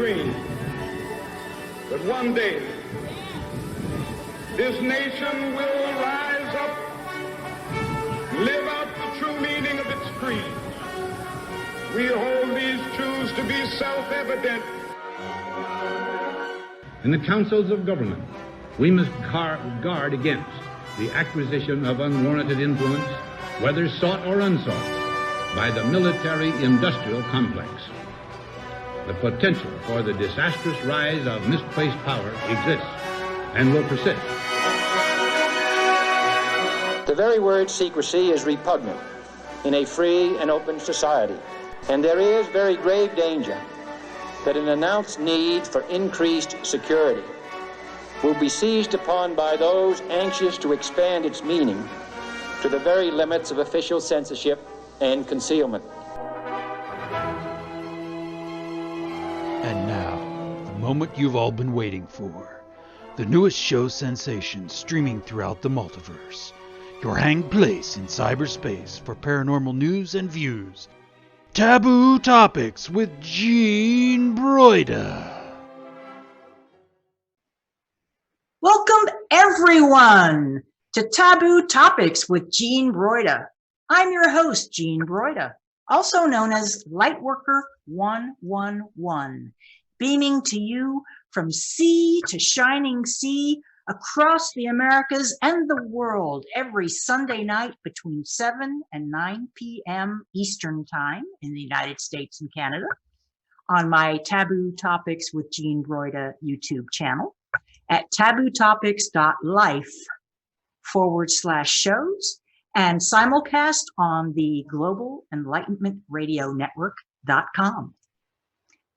dream that one day this nation will rise up, live out the true meaning of its creed. We hold these truths to be self-evident. In the councils of government, we must guard against the acquisition of unwarranted influence, whether sought or unsought, by the military-industrial complex. The potential for the disastrous rise of misplaced power exists and will persist. The very word secrecy is repugnant in a free and open society, and there is very grave danger that an announced need for increased security will be seized upon by those anxious to expand its meaning to the very limits of official censorship and concealment. And now, the moment you've all been waiting for. The newest show sensation streaming throughout the multiverse. Your hang place in cyberspace for paranormal news and views. Taboo Topics with Gene Broida. Welcome, everyone, to Taboo Topics with Gene Broida. I'm your host, Gene Broida, also known as Lightworker 111, beaming to you from sea to shining sea across the Americas and the world every Sunday night between 7 and 9 p.m. Eastern Time in the United States and Canada on my Taboo Topics with Gene Broida YouTube channel at tabootopics.life/shows and simulcast on the Global Enlightenment Radio Network.com.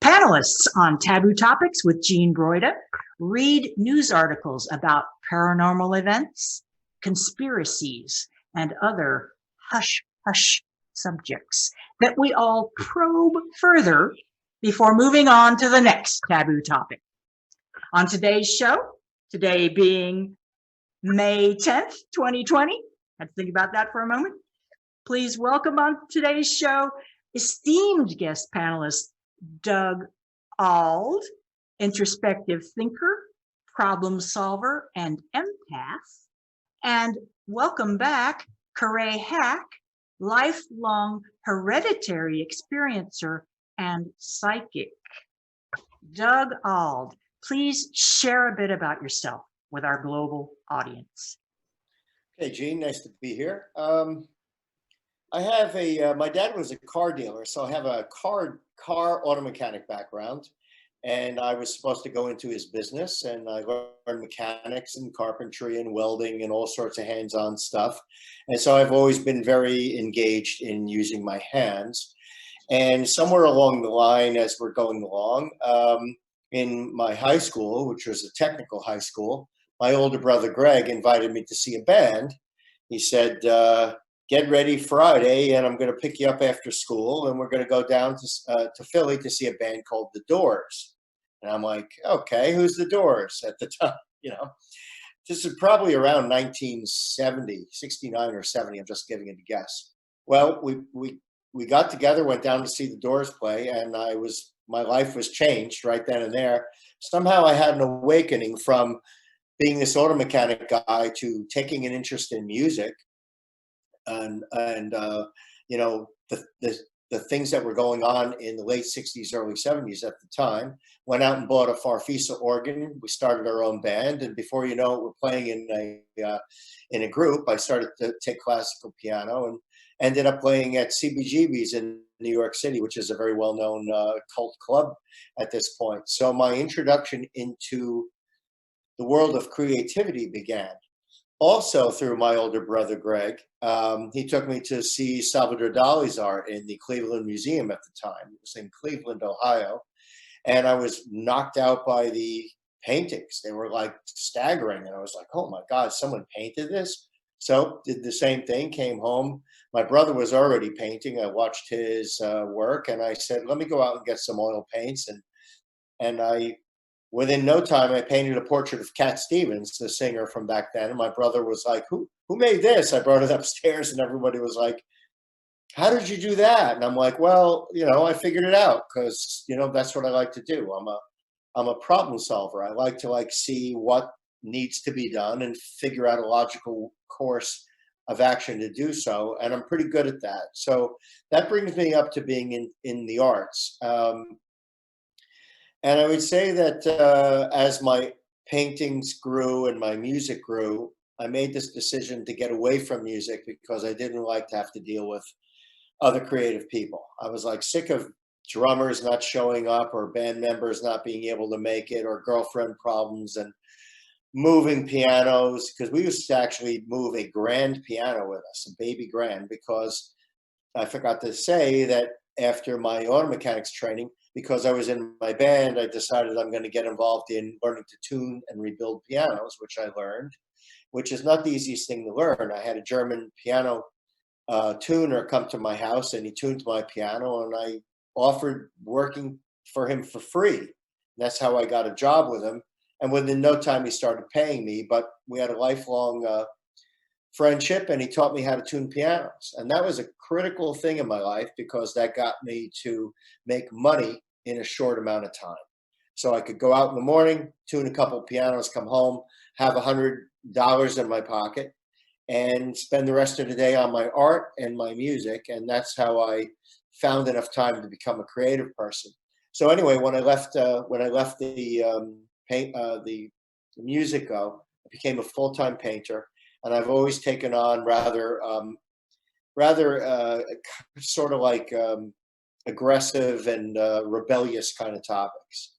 Panelists on Taboo Topics with Gene Broida read news articles about paranormal events, conspiracies, and other hush-hush subjects that we all probe further before moving on to the next taboo topic. On today's show, today being May 10th, 2020, let's think about that for a moment. Please welcome on today's show esteemed guest panelist Doug Auld, introspective thinker, problem solver, and empath. And welcome back, Corae Hack, lifelong hereditary experiencer and psychic. Doug Auld, please share a bit about yourself with our global audience. Hey, Gene, nice to be here. I have my dad was a car dealer, so I have a car auto mechanic background. And I was supposed to go into his business, and I learned mechanics and carpentry and welding and all sorts of hands-on stuff. And so I've always been very engaged in using my hands. And somewhere along the line, as we're going along, in my high school, which was a technical high school, my older brother Greg invited me to see a band. He said, get ready Friday, and I'm going to pick you up after school, and we're going to go down to Philly to see a band called The Doors. And I'm like, okay, who's The Doors at the time? You know, this is probably around 1970, 69 or 70. I'm just giving it a guess. Well, we got together, went down to see The Doors play, and my life was changed right then and there. Somehow I had an awakening from being this auto mechanic guy to taking an interest in music. And you know, the things that were going on in the late 60s, early 70s at the time. Went out and bought a Farfisa organ. We started our own band, and before you know it, we're playing in a group. I started to take classical piano and ended up playing at CBGB's in New York City, which is a very well-known cult club at this point. So my introduction into the world of creativity began. Also through my older brother, Greg. He took me to see Salvador Dali's art in the Cleveland Museum at the time. It was in Cleveland, Ohio. And I was knocked out by the paintings. They were like staggering. And I was like, oh my God, someone painted this? So did the same thing, came home. My brother was already painting. I watched his work, and I said, let me go out and get some oil paints. And within no time, I painted a portrait of Cat Stevens, the singer from back then. And my brother was like, who made this? I brought it upstairs, and everybody was like, how did you do that? And I'm like, well, I figured it out because, that's what I like to do. I'm a problem solver. I like to see what needs to be done and figure out a logical course of action to do so. And I'm pretty good at that. So that brings me up to being in the arts. And I would say that as my paintings grew and my music grew, I made this decision to get away from music because I didn't like to have to deal with other creative people. I was sick of drummers not showing up or band members not being able to make it or girlfriend problems and moving pianos, because we used to actually move a grand piano with us, a baby grand, because I forgot to say that after my auto mechanics training, because I was in my band, I decided I'm going to get involved in learning to tune and rebuild pianos, which I learned, which is not the easiest thing to learn. I had a German piano tuner come to my house and he tuned my piano, and I offered working for him for free. And that's how I got a job with him. And within no time, he started paying me, but we had a lifelong friendship, and he taught me how to tune pianos. And that was a critical thing in my life because that got me to make money in a short amount of time. So I could go out in the morning, tune a couple pianos, come home, have $100 in my pocket, and spend the rest of the day on my art and my music. And that's how I found enough time to become a creative person. So anyway, when I left the music go, I became a full-time painter, and I've always taken on rather sort of aggressive and rebellious kind of topics.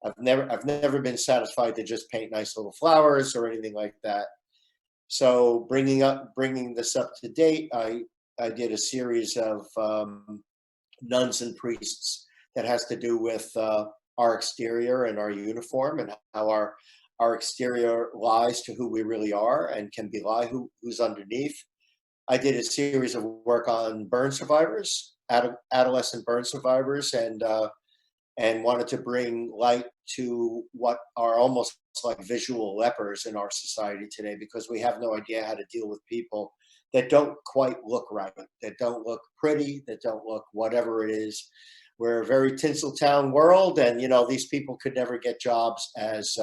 I've never been satisfied to just paint nice little flowers or anything like that. So bringing this up to date, I did a series of nuns and priests that has to do with our exterior and our uniform, and how our exterior lies to who we really are and can belie who's underneath. I did a series of work on burn survivors, adolescent burn survivors, and wanted to bring light to what are almost like visual lepers in our society today, because we have no idea how to deal with people that don't quite look right, that don't look pretty, that don't look whatever it is. We're a very Tinseltown world, and these people could never get jobs as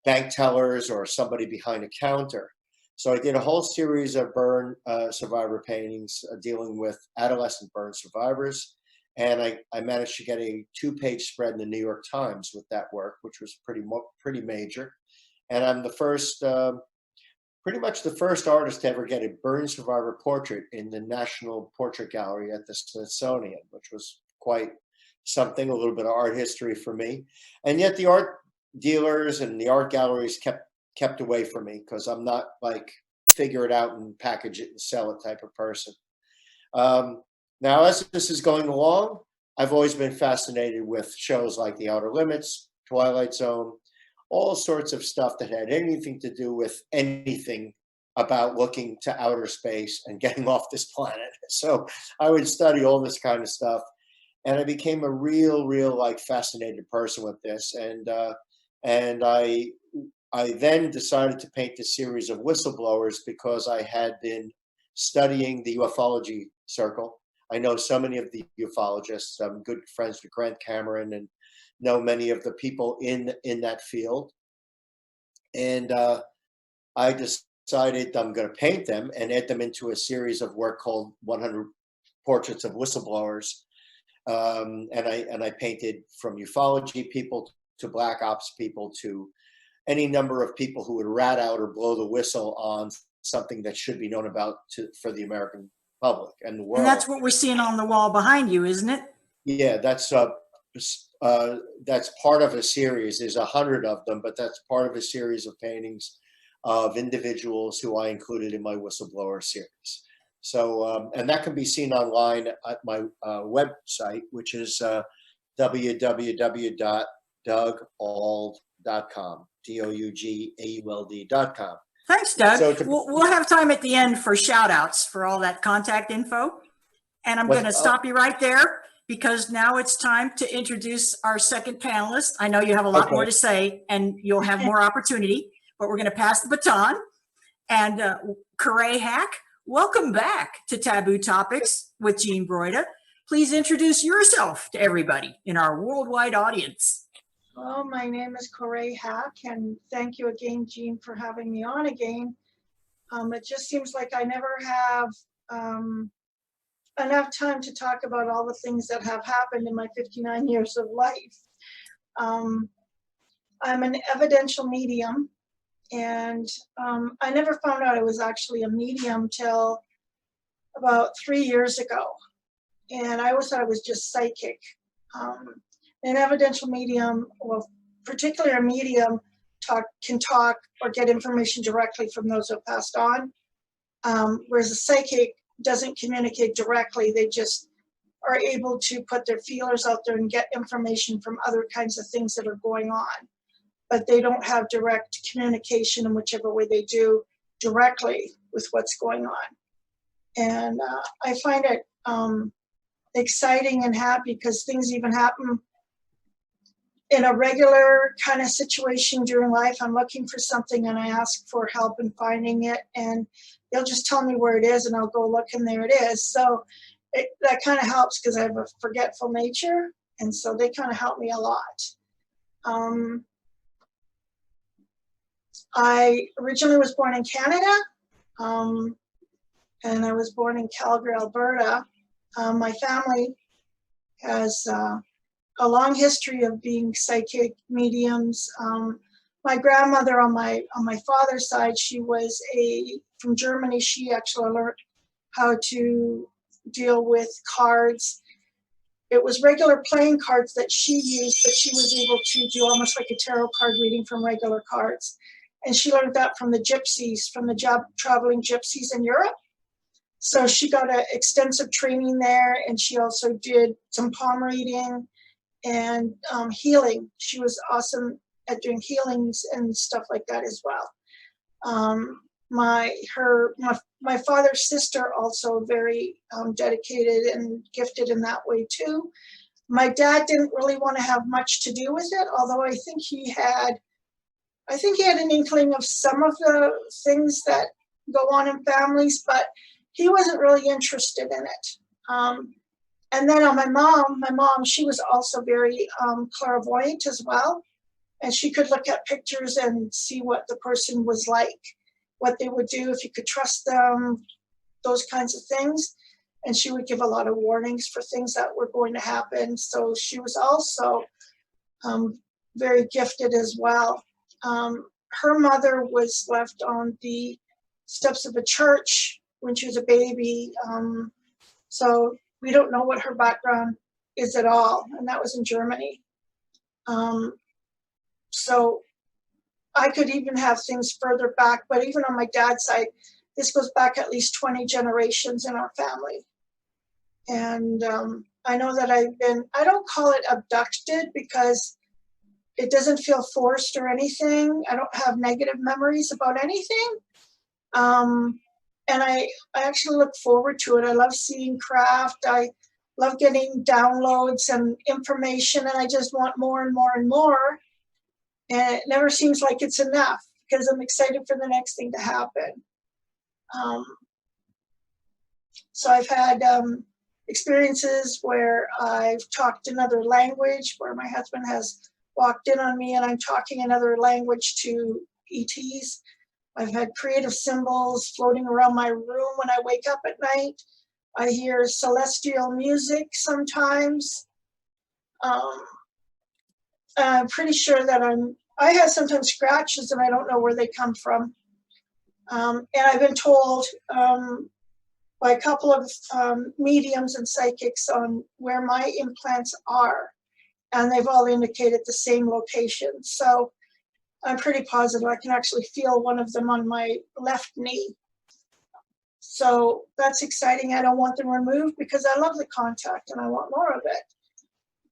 bank tellers or somebody behind a counter. So I did a whole series of burn survivor paintings dealing with adolescent burn survivors, and I managed to get a 2-page spread in the New York Times with that work, which was pretty major. And I'm pretty much the first artist to ever get a burn survivor portrait in the National Portrait Gallery at the Smithsonian, which was quite something, a little bit of art history for me. And yet the art dealers and the art galleries kept away from me, because I'm not figure it out and package it and sell it type of person. Now, as this is going along, I've always been fascinated with shows like The Outer Limits, Twilight Zone, all sorts of stuff that had anything to do with anything about looking to outer space and getting off this planet. So I would study all this kind of stuff, and I became a real fascinated person with this. And I then decided to paint a series of whistleblowers because I had been studying the ufology circle. I know so many of the ufologists. I'm good friends with Grant Cameron and know many of the people in that field. And I decided I'm going to paint them and add them into a series of work called 100 Portraits of Whistleblowers. And I painted from ufology people to black ops people to any number of people who would rat out or blow the whistle on something that should be known about for the American public and the world. And that's what we're seeing on the wall behind you, isn't it? Yeah, that's part of a series. There's 100 of them, but that's part of a series of paintings of individuals who I included in my whistleblower series. So, and that can be seen online at my website, which is www.dougauld.com, DOUGAULD.com. Thanks, Doug. So we'll have time at the end for shout outs for all that contact info. And I'm going to stop you right there, because now it's time to introduce our second panelist. I know you have a lot more to say, and you'll have more opportunity, but we're going to pass the baton. And Corae Hack Welcome back to Taboo Topics with Jean Broida. Please introduce yourself to everybody in our worldwide audience. Hello, my name is Corae Hack, and thank you again, Jean, for having me on again. It just seems like I never have enough time to talk about all the things that have happened in my 59 years of life. I'm an evidential medium, and I never found out I was actually a medium till about 3 years ago. And I always thought I was just psychic. An evidential medium, well, particularly a medium, can talk or get information directly from those who have passed on, whereas a psychic doesn't communicate directly. They just are able to put their feelers out there and get information from other kinds of things that are going on, but they don't have direct communication in whichever way they do directly with what's going on. And I find it exciting and happy because things even happen in a regular kind of situation during life. I'm looking for something and I ask for help in finding it, and they'll just tell me where it is and I'll go look and there it is. So that kind of helps because I have a forgetful nature, and so they kind of help me a lot. I originally was born in Canada, and I was born in Calgary, Alberta. My family has a long history of being psychic mediums. My grandmother on my father's side, she was from Germany. She actually learned how to deal with cards. It was regular playing cards that she used, but she was able to do almost like a tarot card reading from regular cards. And she learned that from the gypsies, from the traveling gypsies in Europe. So she got an extensive training there, and she also did some palm reading and healing. She was awesome at doing healings and stuff like that as well. My father's sister also very dedicated and gifted in that way too. My dad didn't really want to have much to do with it, although I think he had an inkling of some of the things that go on in families, but he wasn't really interested in it. And then on my mom, she was also very clairvoyant as well. And she could look at pictures and see what the person was like, what they would do, if you could trust them, those kinds of things. And she would give a lot of warnings for things that were going to happen. So she was also very gifted as well. Her mother was left on the steps of a church when she was a baby. So we don't know what her background is at all, and that was in Germany. So I could even have things further back, but even on my dad's side, this goes back at least 20 generations in our family. And I know that I don't call it abducted because it doesn't feel forced or anything. I don't have negative memories about anything. And I actually look forward to it. I love seeing craft. I love getting downloads and information, and I just want more and more and more. And it never seems like it's enough because I'm excited for the next thing to happen. So I've had experiences where I've talked another language, where my husband has walked in on me and I'm talking another language to ETs. I've had creative symbols floating around my room when I wake up at night. I hear celestial music sometimes. I'm pretty sure that I have sometimes scratches and I don't know where they come from. And I've been told by a couple of mediums and psychics on where my implants are, and they've all indicated the same location. So I'm pretty positive I can actually feel one of them on my left knee. So that's exciting. I don't want them removed because I love the contact and I want more of it.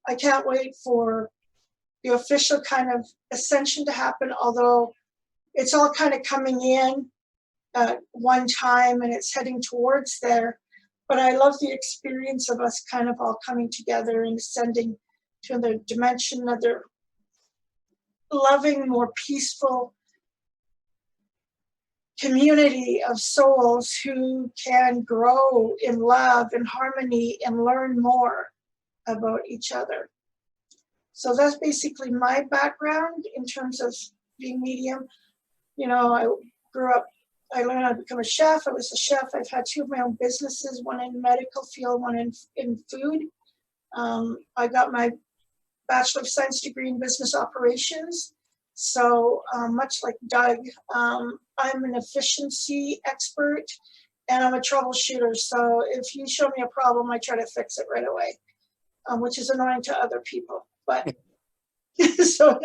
I can't wait for the official kind of ascension to happen, although it's all kind of coming in at one time and it's heading towards there. But I love the experience of us kind of all coming together and ascending to another dimension, another loving, more peaceful community of souls who can grow in love and harmony and learn more about each other. So that's basically my background in terms of being medium. You know, I grew up, I learned how to become a chef. I was a chef. I've had 2 of my own businesses, one in the medical field, one in food. I got my Bachelor of Science degree in business operations. So much like Doug, I'm an efficiency expert and I'm a troubleshooter. So if you show me a problem, I try to fix it right away, which is annoying to other people. But so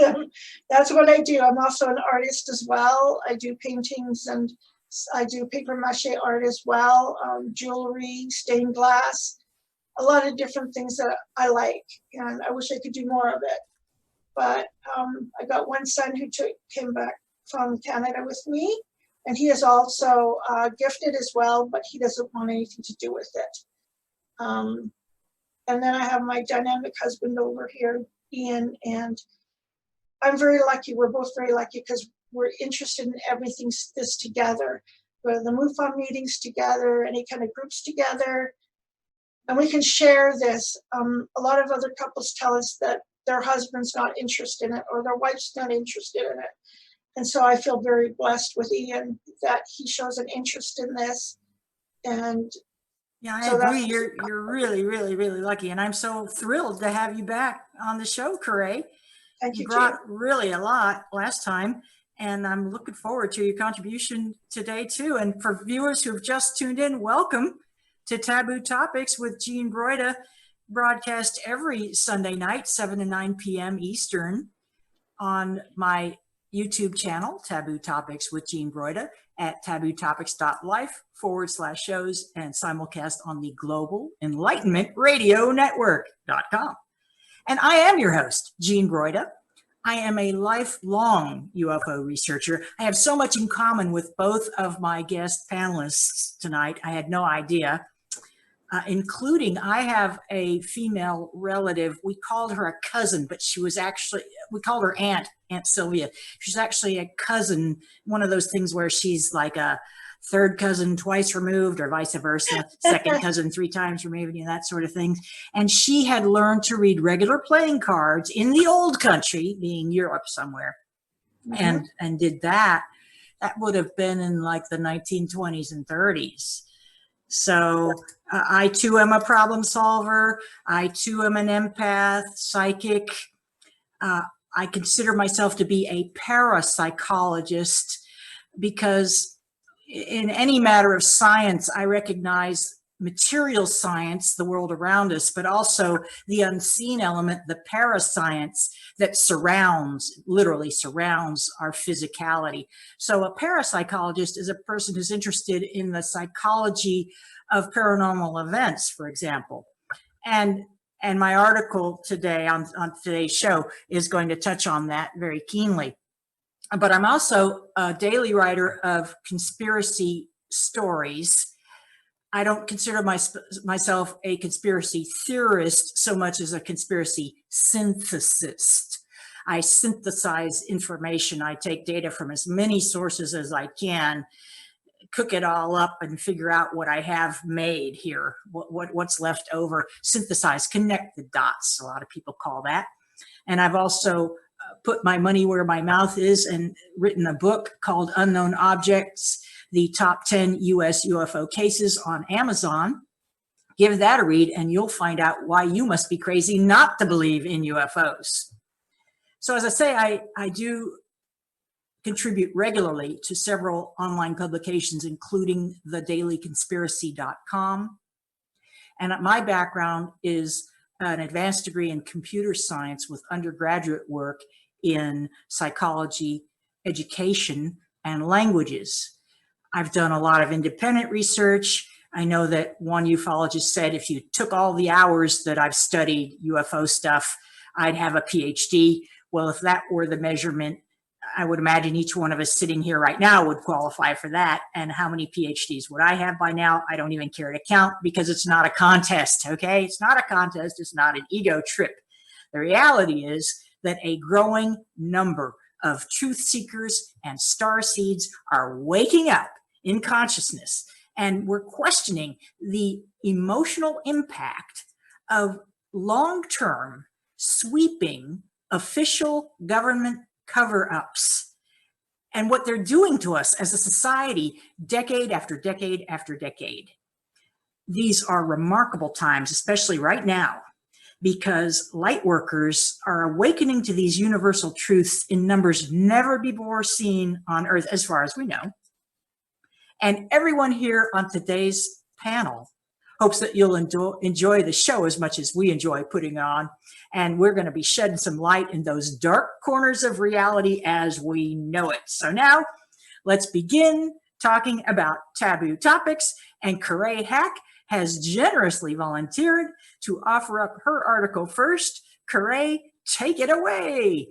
that's what I do. I'm also an artist as well. I do paintings and I do paper mache art as well, jewelry, stained glass, a lot of different things that I like. And I wish I could do more of it. But I got one son who came back from Canada with me, and he is also gifted as well, but he doesn't want anything to do with it. And then I have my dynamic husband over here, Ian, and I'm very lucky. We're both very lucky because we're interested in everything this together. Go to the MUFON meetings together, any kind of groups together, and we can share this. A lot of other couples tell us that their husband's not interested in it or their wife's not interested in it. And so I feel very blessed with Ian that he shows an interest in this. And yeah, I agree. You're really, really, really lucky. And I'm so thrilled to have you back on the show, Corae. Thank you, brought really a lot last time, and I'm looking forward to your contribution today too. And for viewers who have just tuned in, welcome to Taboo Topics with Jean Broida, broadcast every Sunday night, 7 to 9 p.m. Eastern on my YouTube channel, Taboo Topics with Jean Broida, at tabootopics.life/shows and simulcast on the Global Enlightenment Radio Network.com. And I am your host, Jean Broida. I am a lifelong UFO researcher. I have so much in common with both of my guest panelists tonight. I had no idea, including I have a female relative. We called her a cousin, but she was actually, we called her Aunt Sylvia. She's actually a cousin, one of those things where she's like a third cousin twice removed or vice versa, second cousin 3 times removed, you know, that sort of thing. And she had learned to read regular playing cards in the old country, being Europe somewhere, and did that. That would have been in like the 1920s and 30s. So I too am a problem solver. I too am an empath, psychic. I consider myself to be a parapsychologist because in any matter of science, I recognize material science, the world around us, but also the unseen element, the parascience that literally surrounds our physicality. So a parapsychologist is a person who's interested in the psychology of paranormal events, for example. And my article today on today's show is going to touch on that very keenly. But I'm also a daily writer of conspiracy stories. I don't consider myself a conspiracy theorist so much as a conspiracy synthesist. I synthesize information. I take data from as many sources as I can, cook it all up and figure out what I have made here, what's left over, synthesize, connect the dots, a lot of people call that. And I've also put my money where my mouth is and written a book called Unknown Objects, the top 10 US UFO cases on Amazon. Give that a read and you'll find out why you must be crazy not to believe in UFOs. So as I say, I do contribute regularly to several online publications, including thedailyconspiracy.com. And my background is an advanced degree in computer science with undergraduate work in psychology, education, and languages. I've done a lot of independent research. I know that one ufologist said if you took all the hours that I've studied UFO stuff, I'd have a PhD. Well, if that were the measurement, I would imagine each one of us sitting here right now would qualify for that. And how many PhDs would I have by now? I don't even care to count because it's not a contest, okay? It's not a contest. It's not an ego trip. The reality is that a growing number of truth seekers and star seeds are waking up in consciousness, and we're questioning the emotional impact of long-term, sweeping, official government cover-ups and what they're doing to us as a society decade after decade after decade. These are remarkable times, especially right now, because light workers are awakening to these universal truths in numbers never before seen on Earth, as far as we know. And everyone here on today's panel hopes that you'll enjoy the show as much as we enjoy putting on. And we're going to be shedding some light in those dark corners of reality as we know it. So now let's begin talking about taboo topics. And Corae Hack has generously volunteered to offer up her article first. Corae, take it away.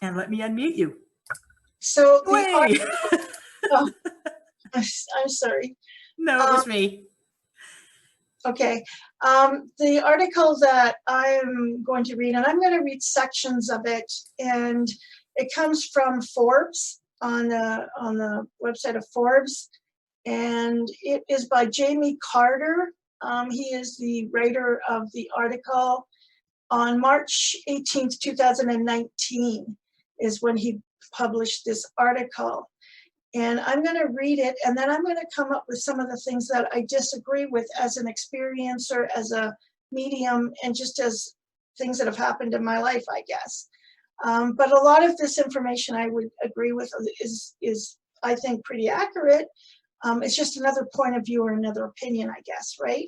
And let me unmute you. So Wait. oh, I'm sorry. No, it was me. Okay. The article that I'm going to read, and I'm going to read sections of it, and it comes from Forbes on the website of Forbes, and it is by Jamie Carter. He is the writer of the article. On March 18th, 2019 is when he published this article. And I'm going to read it, and then I'm going to come up with some of the things that I disagree with as an experiencer, as a medium, and just as things that have happened in my life, I guess. But a lot of this information I would agree with is I think, pretty accurate. It's just another point of view or another opinion, I guess, right?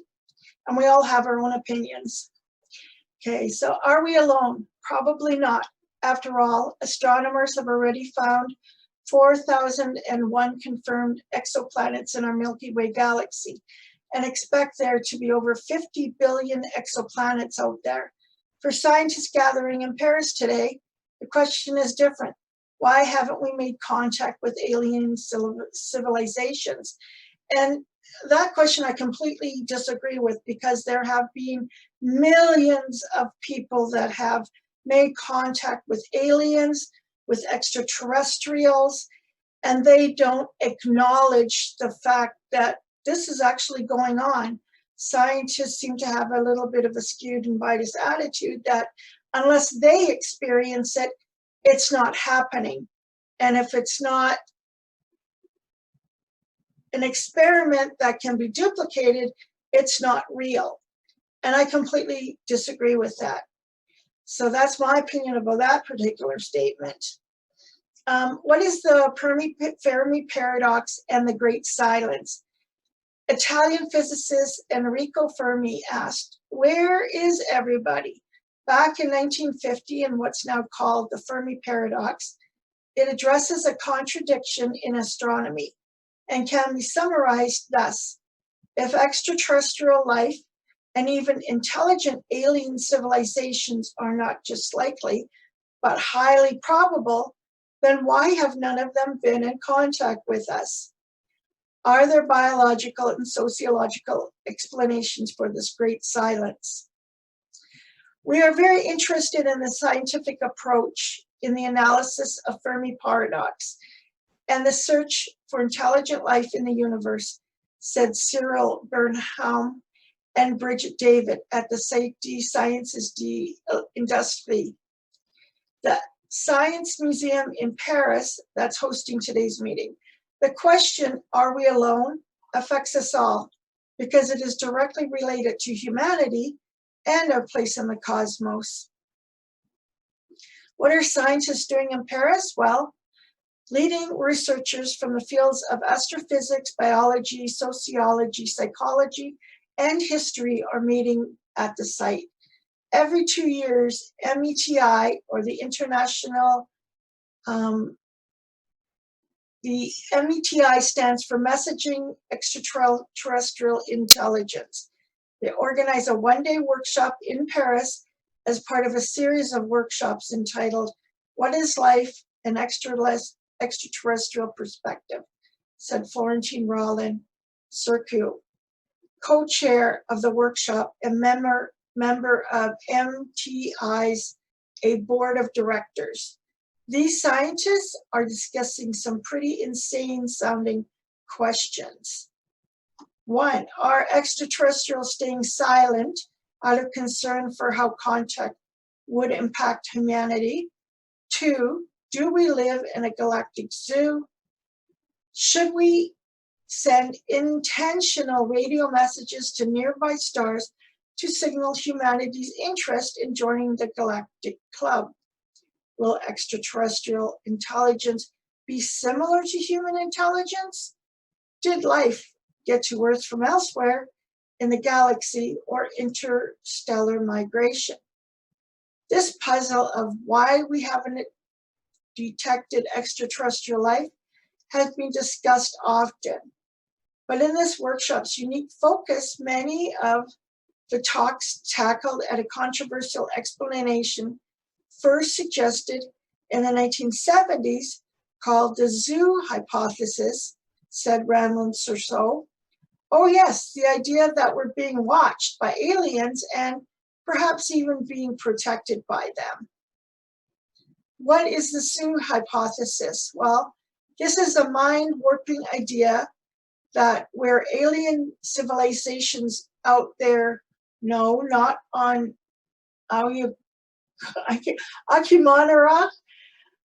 And we all have our own opinions. Okay, so are we alone? Probably not. After all, astronomers have already found 4,001 confirmed exoplanets in our Milky Way galaxy and expect there to be over 50 billion exoplanets out there. For scientists gathering in Paris today, the question is different. Why haven't we made contact with alien civilizations? And that question I completely disagree with, because there have been millions of people that have made contact with aliens, with extraterrestrials, and they don't acknowledge the fact that this is actually going on. Scientists seem to have a little bit of a skewed and biased attitude that unless they experience it, it's not happening. And if it's not an experiment that can be duplicated, it's not real. And I completely disagree with that. So that's my opinion about that particular statement. What is the Fermi paradox and the Great Silence? Italian physicist Enrico Fermi asked, where is everybody? Back in 1950, in what's now called the Fermi paradox, it addresses a contradiction in astronomy and can be summarized thus. If extraterrestrial life and even intelligent alien civilizations are not just likely, but highly probable, then why have none of them been in contact with us? Are there biological and sociological explanations for this great silence? We are very interested in the scientific approach in the analysis of Fermi paradox and the search for intelligent life in the universe, said Cyril Bernheim and Bridget David at the Safety Sciences d'Industrie. The Science Museum in Paris, that's hosting today's meeting. The question, are we alone, affects us all because it is directly related to humanity and our place in the cosmos. What are scientists doing in Paris? Well, leading researchers from the fields of astrophysics, biology, sociology, psychology, and history are meeting at the site. Every 2 years, METI, or the METI stands for Messaging Extraterrestrial Intelligence. They organize a one-day workshop in Paris as part of a series of workshops entitled, What is Life? An Extraterrestrial Perspective, said Florentine Rollin Circu, co-chair of the workshop and member of MTI's a board of directors. These scientists are discussing some pretty insane sounding questions. 1, are extraterrestrials staying silent out of concern for how contact would impact humanity? 2, do we live in a galactic zoo? Should we send intentional radio messages to nearby stars to signal humanity's interest in joining the Galactic Club? Will extraterrestrial intelligence be similar to human intelligence? Did life get to Earth from elsewhere in the galaxy or interstellar migration? This puzzle of why we haven't detected extraterrestrial life has been discussed often. But in this workshop's unique focus, many of the talks tackled at a controversial explanation first suggested in the 1970s called the zoo hypothesis, said Ranlin Surso. Oh yes, the idea that we're being watched by aliens and perhaps even being protected by them. What is the zoo hypothesis? Well, this is a mind-warping idea that where alien civilizations out there, no, not on Akimanara,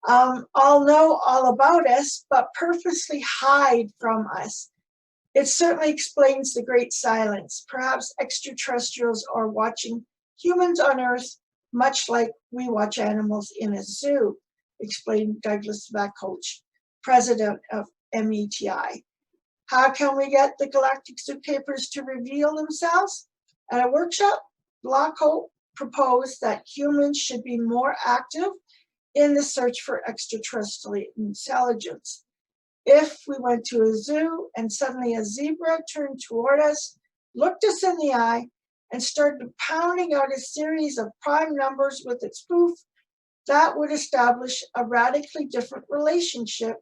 all know all about us, but purposely hide from us. It certainly explains the great silence. Perhaps extraterrestrials are watching humans on Earth, much like we watch animals in a zoo, explained Douglas Vakoch, president of METI. How can we get the Galactic Zookeepers to reveal themselves? At a workshop, Vakoch proposed that humans should be more active in the search for extraterrestrial intelligence. If we went to a zoo and suddenly a zebra turned toward us, looked us in the eye, and started pounding out a series of prime numbers with its hoof, that would establish a radically different relationship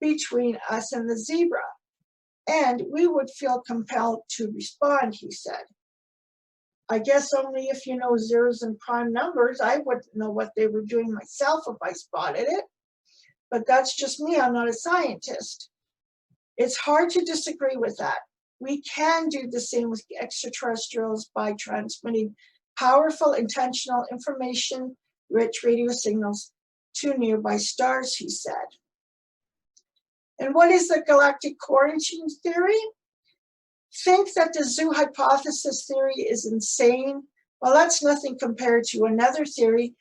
between us and the zebra. And we would feel compelled to respond, he said. I guess only if you know zeros and prime numbers, I wouldn't know what they were doing myself if I spotted it. But that's just me, I'm not a scientist. It's hard to disagree with that. We can do the same with extraterrestrials by transmitting powerful, intentional, information-rich radio signals to nearby stars, he said. And what is the galactic quarantine theory? Think that the zoo hypothesis theory is insane? Well, that's nothing compared to another theory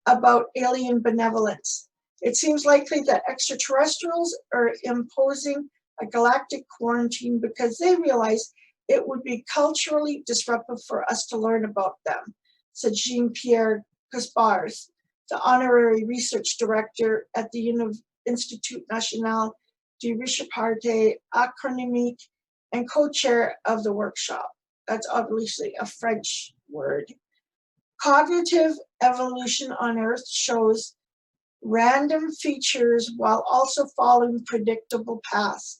about alien benevolence. It seems likely that extraterrestrials are imposing a galactic quarantine because they realize it would be culturally disruptive for us to learn about them, said Jean-Pierre Caspars, the honorary research director at the Institut National de Recherche Académique and co-chair of the workshop. That's obviously a French word. Cognitive evolution on Earth shows random features while also following predictable paths.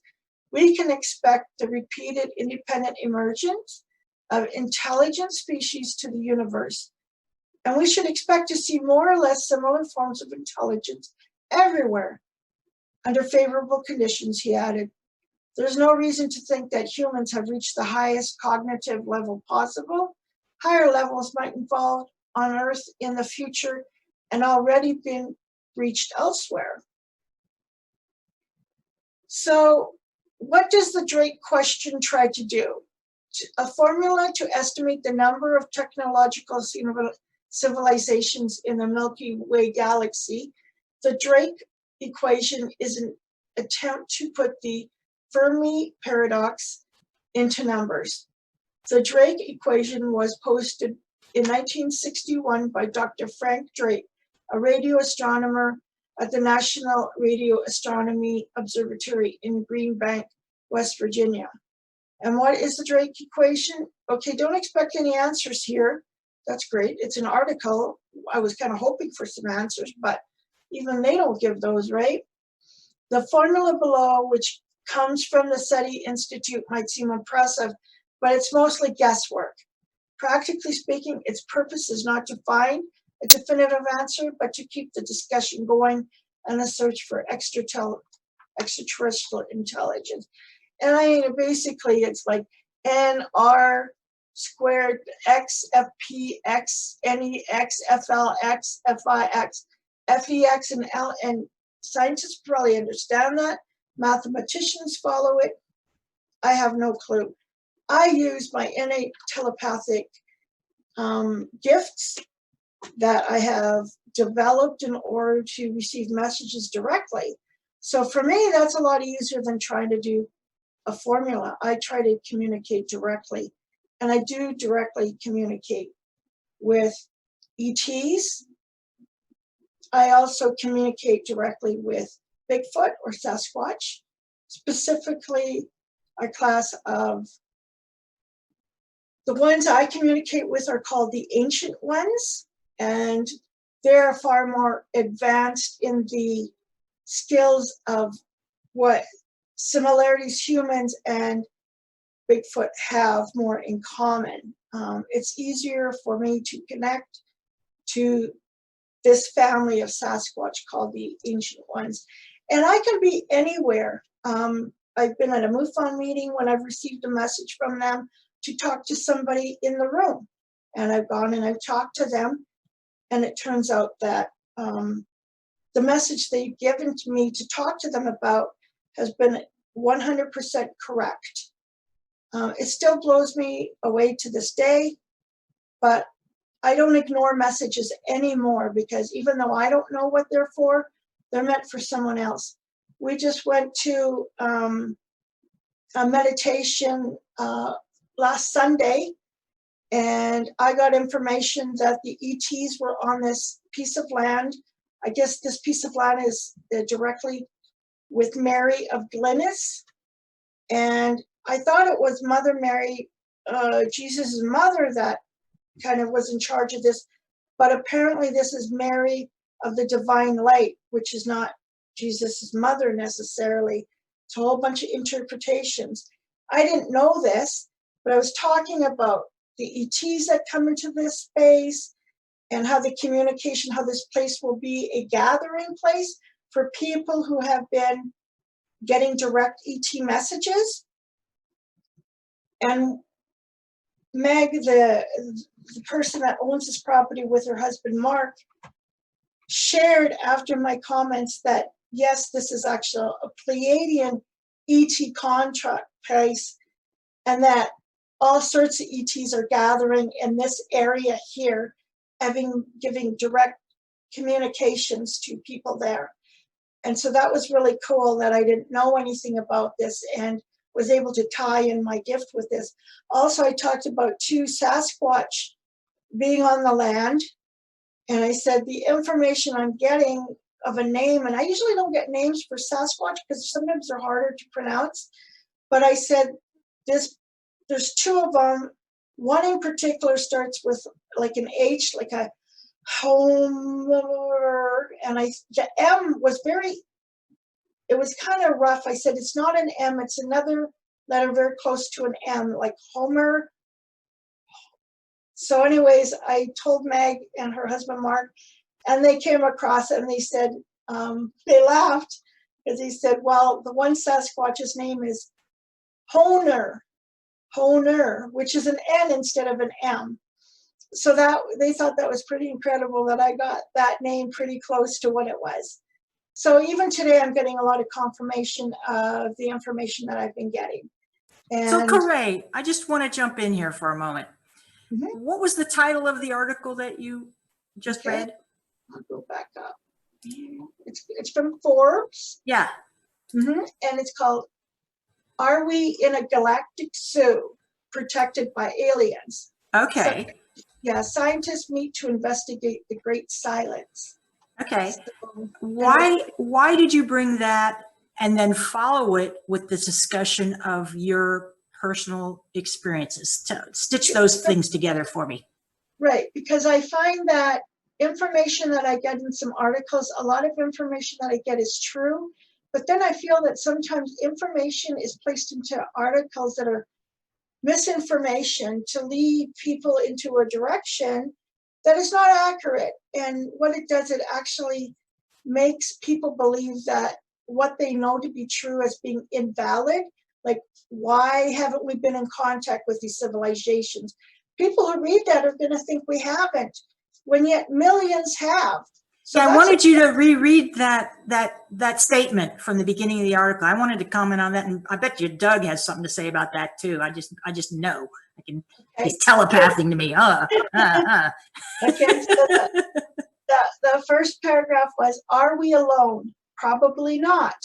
We can expect the repeated independent emergence of intelligent species to the universe. And we should expect to see more or less similar forms of intelligence everywhere under favorable conditions, he added. There's no reason to think that humans have reached the highest cognitive level possible. Higher levels might evolve on Earth in the future and already been reached elsewhere. So what does the Drake question try to do? A formula to estimate the number of technological civilizations in the Milky Way galaxy. The Drake equation is an attempt to put the Fermi paradox into numbers. The Drake equation was posted in 1961 by Dr. Frank Drake, a radio astronomer at the National Radio Astronomy Observatory in Green Bank, West Virginia. And what is the Drake equation? Okay, don't expect any answers here. That's great. It's an article. I was kind of hoping for some answers, but even they don't give those, right? The formula below, which comes from the SETI Institute, might seem impressive, but it's mostly guesswork. Practically speaking, its purpose is not to find a definitive answer, but to keep the discussion going and the search for extraterrestrial intelligence. And I mean, basically, it's like NR squared X, FP, X, NEX, FLX, FIX, FEX, and L. And scientists probably understand that. Mathematicians follow it. I have no clue. I use my innate telepathic gifts that I have developed in order to receive messages directly. So for me, that's a lot easier than trying to do a formula. I try to communicate directly, and I do directly communicate with ETs. I also communicate directly with Bigfoot or Sasquatch, specifically a class of the ones I communicate with are called the ancient ones, and they're far more advanced in the skills of what similarities humans and Bigfoot have more in common. It's easier for me to connect to this family of Sasquatch called the ancient ones. And I can be anywhere. I've been at a MUFON meeting when I've received a message from them to talk to somebody in the room. And I've gone and I've talked to them. And it turns out that the message they've given to me to talk to them about has been 100% correct. It still blows me away to this day, but I don't ignore messages anymore, because even though I don't know what they're for, they're meant for someone else. We just went to a meditation last Sunday, and I got information that the ETs were on this piece of land. I guess this piece of land is directly with Mary of Glennis. And I thought it was Mother Mary, Jesus' mother, that kind of was in charge of this. But apparently this is Mary of the Divine Light, which is not Jesus' mother necessarily. It's a whole bunch of interpretations. I didn't know this, but I was talking about the ETs that come into this space and how the communication, how this place will be a gathering place for people who have been getting direct ET messages. And Meg, the person that owns this property with her husband, Mark, shared after my comments that, yes, this is actually a Pleiadian ET contract place, and that all sorts of ETs are gathering in this area here, giving direct communications to people there. And so that was really cool that I didn't know anything about this and was able to tie in my gift with this. Also, I talked about 2 Sasquatch being on the land. And I said, the information I'm getting of a name, and I usually don't get names for Sasquatch because sometimes they're harder to pronounce. But I said, there's 2 of them. One in particular starts with like an H, like a Homer, and the M was it was kind of rough. I said, it's not an M, it's another letter very close to an M, like Homer. So anyways, I told Meg and her husband Mark, and they came across it and they said, they laughed because he said, well, the one Sasquatch's name is Honer, which is an N instead of an M. So that they thought that was pretty incredible that I got that name pretty close to what it was. So even today, I'm getting a lot of confirmation of the information that I've been getting. And so Corae, I just want to jump in here for a moment. Mhm. What was the title of the article that you just read? I'll go back up. It's from Forbes. Yeah. And it's called, Are We in a Galactic Zoo Protected by Aliens? Okay. So, yeah, scientists meet to investigate the Great Silence. Okay. So, Why did you bring that and then follow it with the discussion of your personal experiences? Stitch those things together for me. Right, because I find that information that I get in some articles, a lot of information that I get is true, but then I feel that sometimes information is placed into articles that are misinformation to lead people into a direction that is not accurate. And what it does, it actually makes people believe that what they know to be true as being invalid. Like, why haven't we been in contact with these civilizations? People who read that are going to think we haven't, when yet millions have. So yeah, I that's wanted you to reread that statement from the beginning of the article. I wanted to comment on that, and I bet you Doug has something to say about that too. I just know. I can. Okay. He's telepathing to me. Okay, so the first paragraph was, are we alone? Probably not.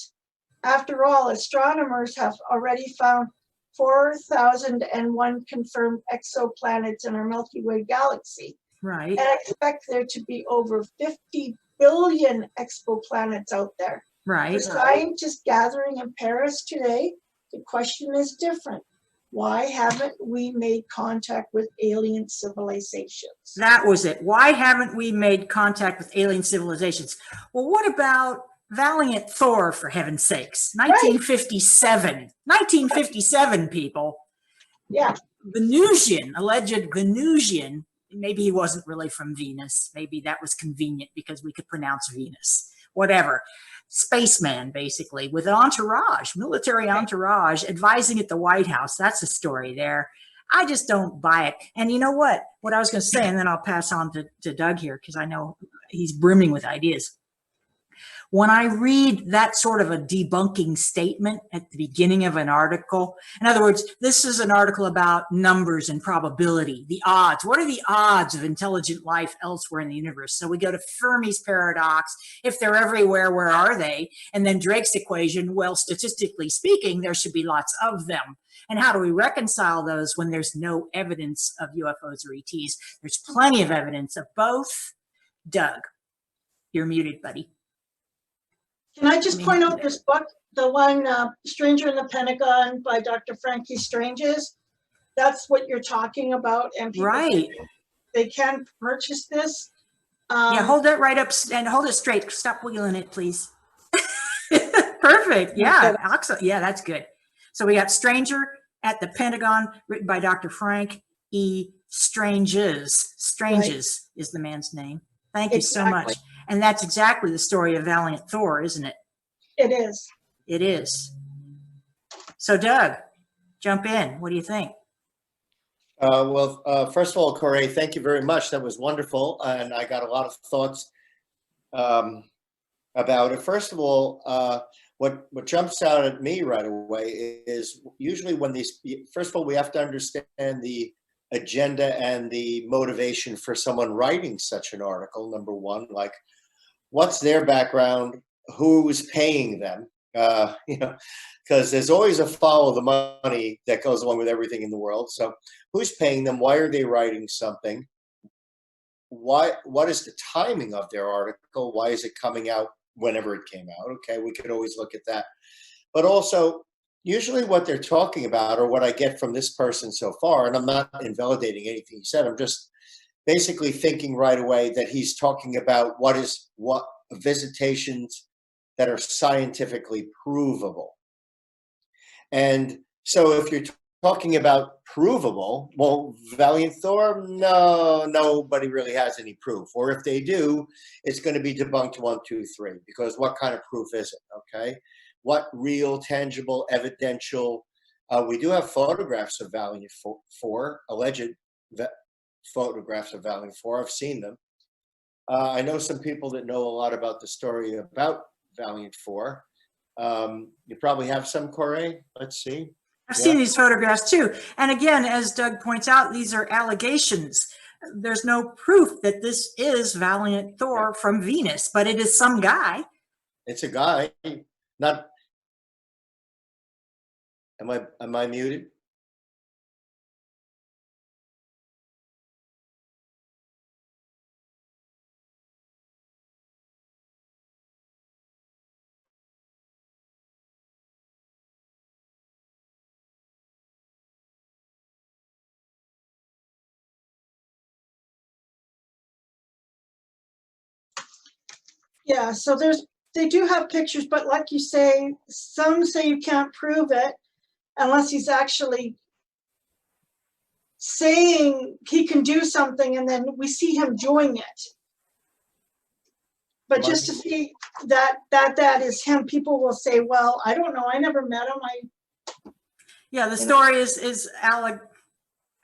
After all, astronomers have already found 4,001 confirmed exoplanets in our Milky Way galaxy. Right. And I expect there to be over 50 billion exoplanets out there. Right. For scientists gathering in Paris today, the question is different. Why haven't we made contact with alien civilizations? That was it. Why haven't we made contact with alien civilizations? Well, what about Valiant Thor, for heaven's sakes? 1957. 1957, people. Yeah. Venusian, alleged Venusian. Maybe he wasn't really from Venus. Maybe that was convenient because we could pronounce Venus. Whatever. Spaceman, basically, with an entourage, military entourage, advising at the White House. That's the story there. I just don't buy it. And you know what? What I was going to say, and then I'll pass on to Doug here, because I know he's brimming with ideas. When I read that sort of a debunking statement at the beginning of an article, in other words, this is an article about numbers and probability, the odds. What are the odds of intelligent life elsewhere in the universe? So we go to Fermi's paradox. If they're everywhere, where are they? And then Drake's equation, well, statistically speaking, there should be lots of them. And how do we reconcile those when there's no evidence of UFOs or ETs? There's plenty of evidence of both. Doug, you're muted, buddy. Can I just point out this book, the one, Stranger in the Pentagon by Dr. Frankie Stranges? That's what you're talking about. And people, right. They can purchase this. Yeah, hold that right up and hold it straight. Stop wiggling it, please. Perfect. Yeah. Yeah, that's good. So we got Stranger at the Pentagon, written by Dr. Frank E. Stranges. Stranges is the man's name. Thank you so much. And that's exactly the story of Valiant Thor, isn't it? It is. It is. So Doug, jump in. What do you think? First of all, Corae, thank you very much. That was wonderful. And I got a lot of thoughts about it. First of all, what jumps out at me right away is usually when these, first of all, we have to understand the agenda and the motivation for someone writing such an article, number one, like what's their background, who's paying them, because there's always a follow the money that goes along with everything in the world. So who's paying them? Why are they writing something? What is the timing of their article? Why is it coming out whenever it came out? Okay, we could always look at that. But also, usually what they're talking about, or what I get from this person so far, and I'm not invalidating anything he said, I'm just basically thinking right away that he's talking about what visitations that are scientifically provable. And so if you're talking about provable, well, Valiant Thor, no, nobody really has any proof. Or if they do, it's going to be debunked 1, 2, 3, because what kind of proof is it, okay? What real, tangible, evidential, we do have photographs of Valiant 4, alleged photographs of Valiant 4. I've seen them. I know some people that know a lot about the story about Valiant 4. You probably have some, Corae. Let's see. I've seen these photographs too. And again, as Doug points out, these are allegations. There's no proof that this is Valiant Thor from Venus, but it is some guy. It's a guy. Not. Am I muted? Yeah, so they do have pictures, but like you say, some say you can't prove it unless he's actually saying he can do something and then we see him doing it. But just to see that is him, people will say, well, I don't know, I never met him. Yeah, the story is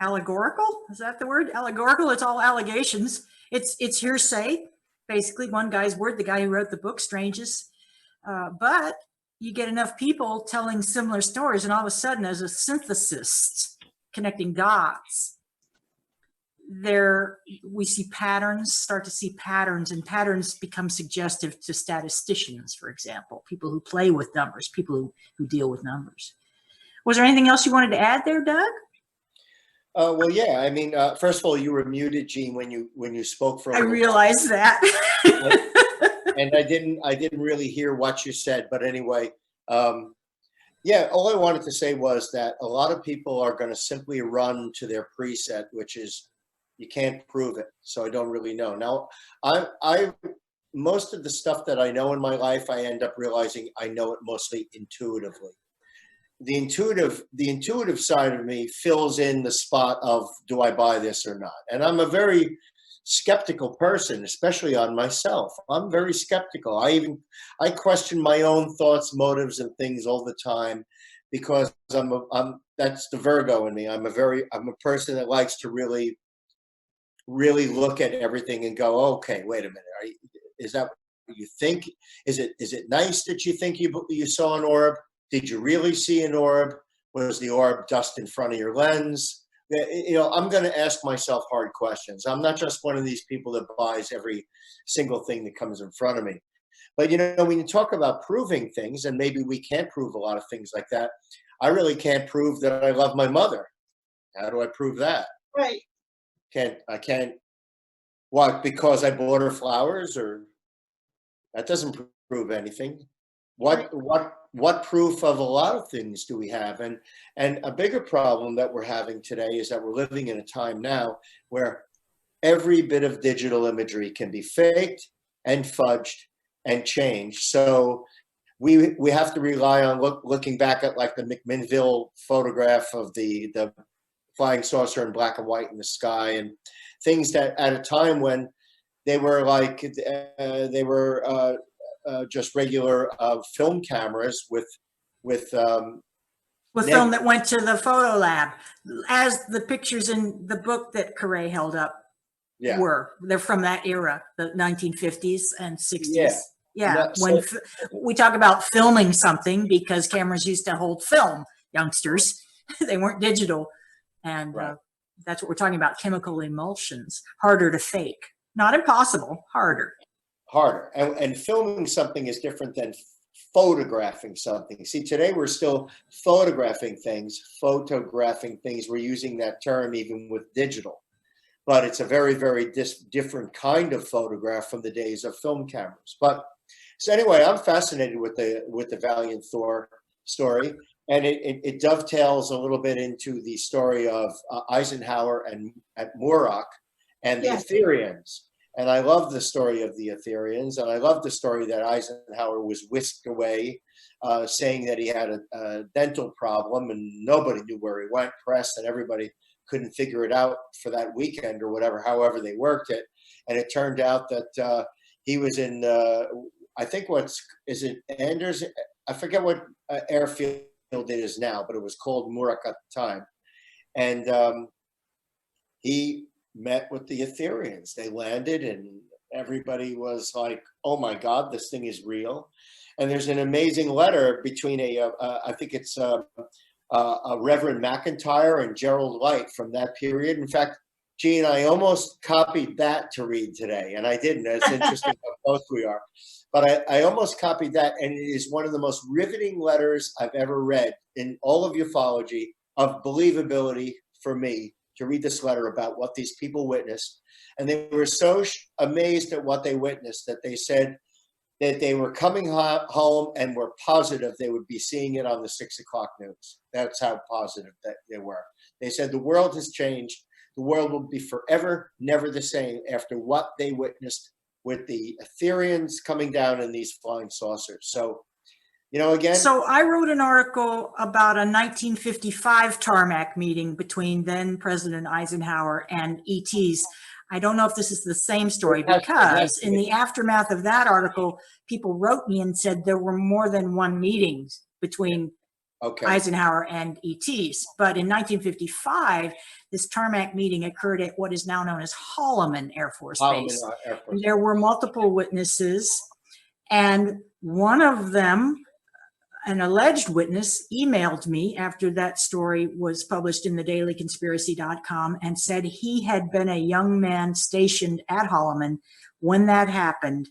allegorical. Is that the word? Allegorical. It's all allegations. It's hearsay. Basically, one guy's word, the guy who wrote the book, Strange's. But you get enough people telling similar stories, and all of a sudden, as a synthesis, connecting dots, we see patterns, start to see patterns, and patterns become suggestive to statisticians, for example, people who play with numbers, people who deal with numbers. Was there anything else you wanted to add there, Doug? Well, yeah. I mean, first of all, you were muted, Jean, when you spoke for. I realized that. And I didn't really hear what you said, but anyway, yeah. All I wanted to say was that a lot of people are going to simply run to their preset, which is you can't prove it. So I don't really know. Now, I most of the stuff that I know in my life, I end up realizing I know it mostly intuitively. The intuitive side of me fills in the spot of, do I buy this or not? And I'm a very skeptical person, especially on myself. I'm very skeptical. I question my own thoughts, motives, and things all the time, because that's the Virgo in me. I'm a person that likes to really look at everything and go, okay, wait a minute. Is that what you think? Is it nice that you think you saw an orb? Did you really see an orb? Was the orb dust in front of your lens? You know, I'm going to ask myself hard questions. I'm not just one of these people that buys every single thing that comes in front of me. But, you know, when you talk about proving things, and maybe we can't prove a lot of things like that, I really can't prove that I love my mother. How do I prove that? Right. I can't. What? Because I bought her flowers? Or that doesn't prove anything. What proof of a lot of things do we have? And a bigger problem that we're having today is that we're living in a time now where every bit of digital imagery can be faked and fudged and changed. So we have to rely on looking back at like the McMinnville photograph of the flying saucer in black and white in the sky, and things that at a time when they were like just regular film cameras with film that went to the photo lab, as the pictures in the book that Corae held up were. They're from that era, the 1950s and 60s. Yeah. When we talk about filming something, because cameras used to hold film, youngsters, they weren't digital. And that's what we're talking about, chemical emulsions, harder to fake. Not impossible, harder. And filming something is different than photographing something. See, today we're still photographing things. We're using that term even with digital, but it's a very, very different kind of photograph from the days of film cameras. But so anyway, I'm fascinated with the Valiant Thor story, and it dovetails a little bit into the story of Eisenhower and at Murak and the Etherians. And I love the story of the Etherians, and I love the story that Eisenhower was whisked away, saying that he had a dental problem, and nobody knew where he went. Press and everybody couldn't figure it out for that weekend or whatever, however they worked it. And it turned out that he was in, I think is it Anders? I forget what airfield it is now, but it was called Murak at the time. And he met with the Etherians. They landed, and everybody was like, oh my God, this thing is real. And there's an amazing letter between I think it's a Reverend McIntyre and Gerald Light from that period. In fact, Gene, I almost copied that to read today, and I didn't. It's interesting how close we are. But I almost copied that, and it is one of the most riveting letters I've ever read in all of ufology, of believability for me, to read this letter about what these people witnessed. And they were so amazed at what they witnessed that they said that they were coming home and were positive they would be seeing it on the 6 o'clock news. That's how positive that they were. They said the world has changed. The world will be forever never the same after what they witnessed with the Etherians coming down in these flying saucers. So You know, again, So I wrote an article about a 1955 tarmac meeting between then President Eisenhower and ETs. I don't know if this is the same story, because in the aftermath of that article, people wrote me and said there were more than one meeting between Eisenhower and ETs. But in 1955, this tarmac meeting occurred at what is now known as Holloman Air Force Base. There were multiple witnesses, and one of them, an alleged witness, emailed me after that story was published in the dailyconspiracy.com and said he had been a young man stationed at Holloman when that happened,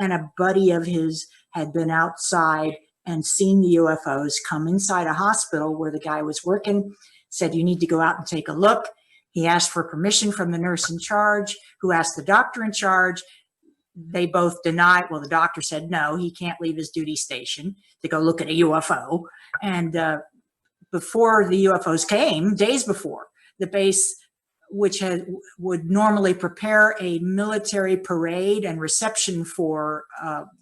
and a buddy of his had been outside and seen the UFOs come inside a hospital where the guy was working, said, you need to go out and take a look. He asked for permission from the nurse in charge, who asked the doctor in charge. They both denied. Well, the doctor said, no, he can't leave his duty station to go look at a UFO. And before the UFOs came, days before, the base, which would normally prepare a military parade and reception for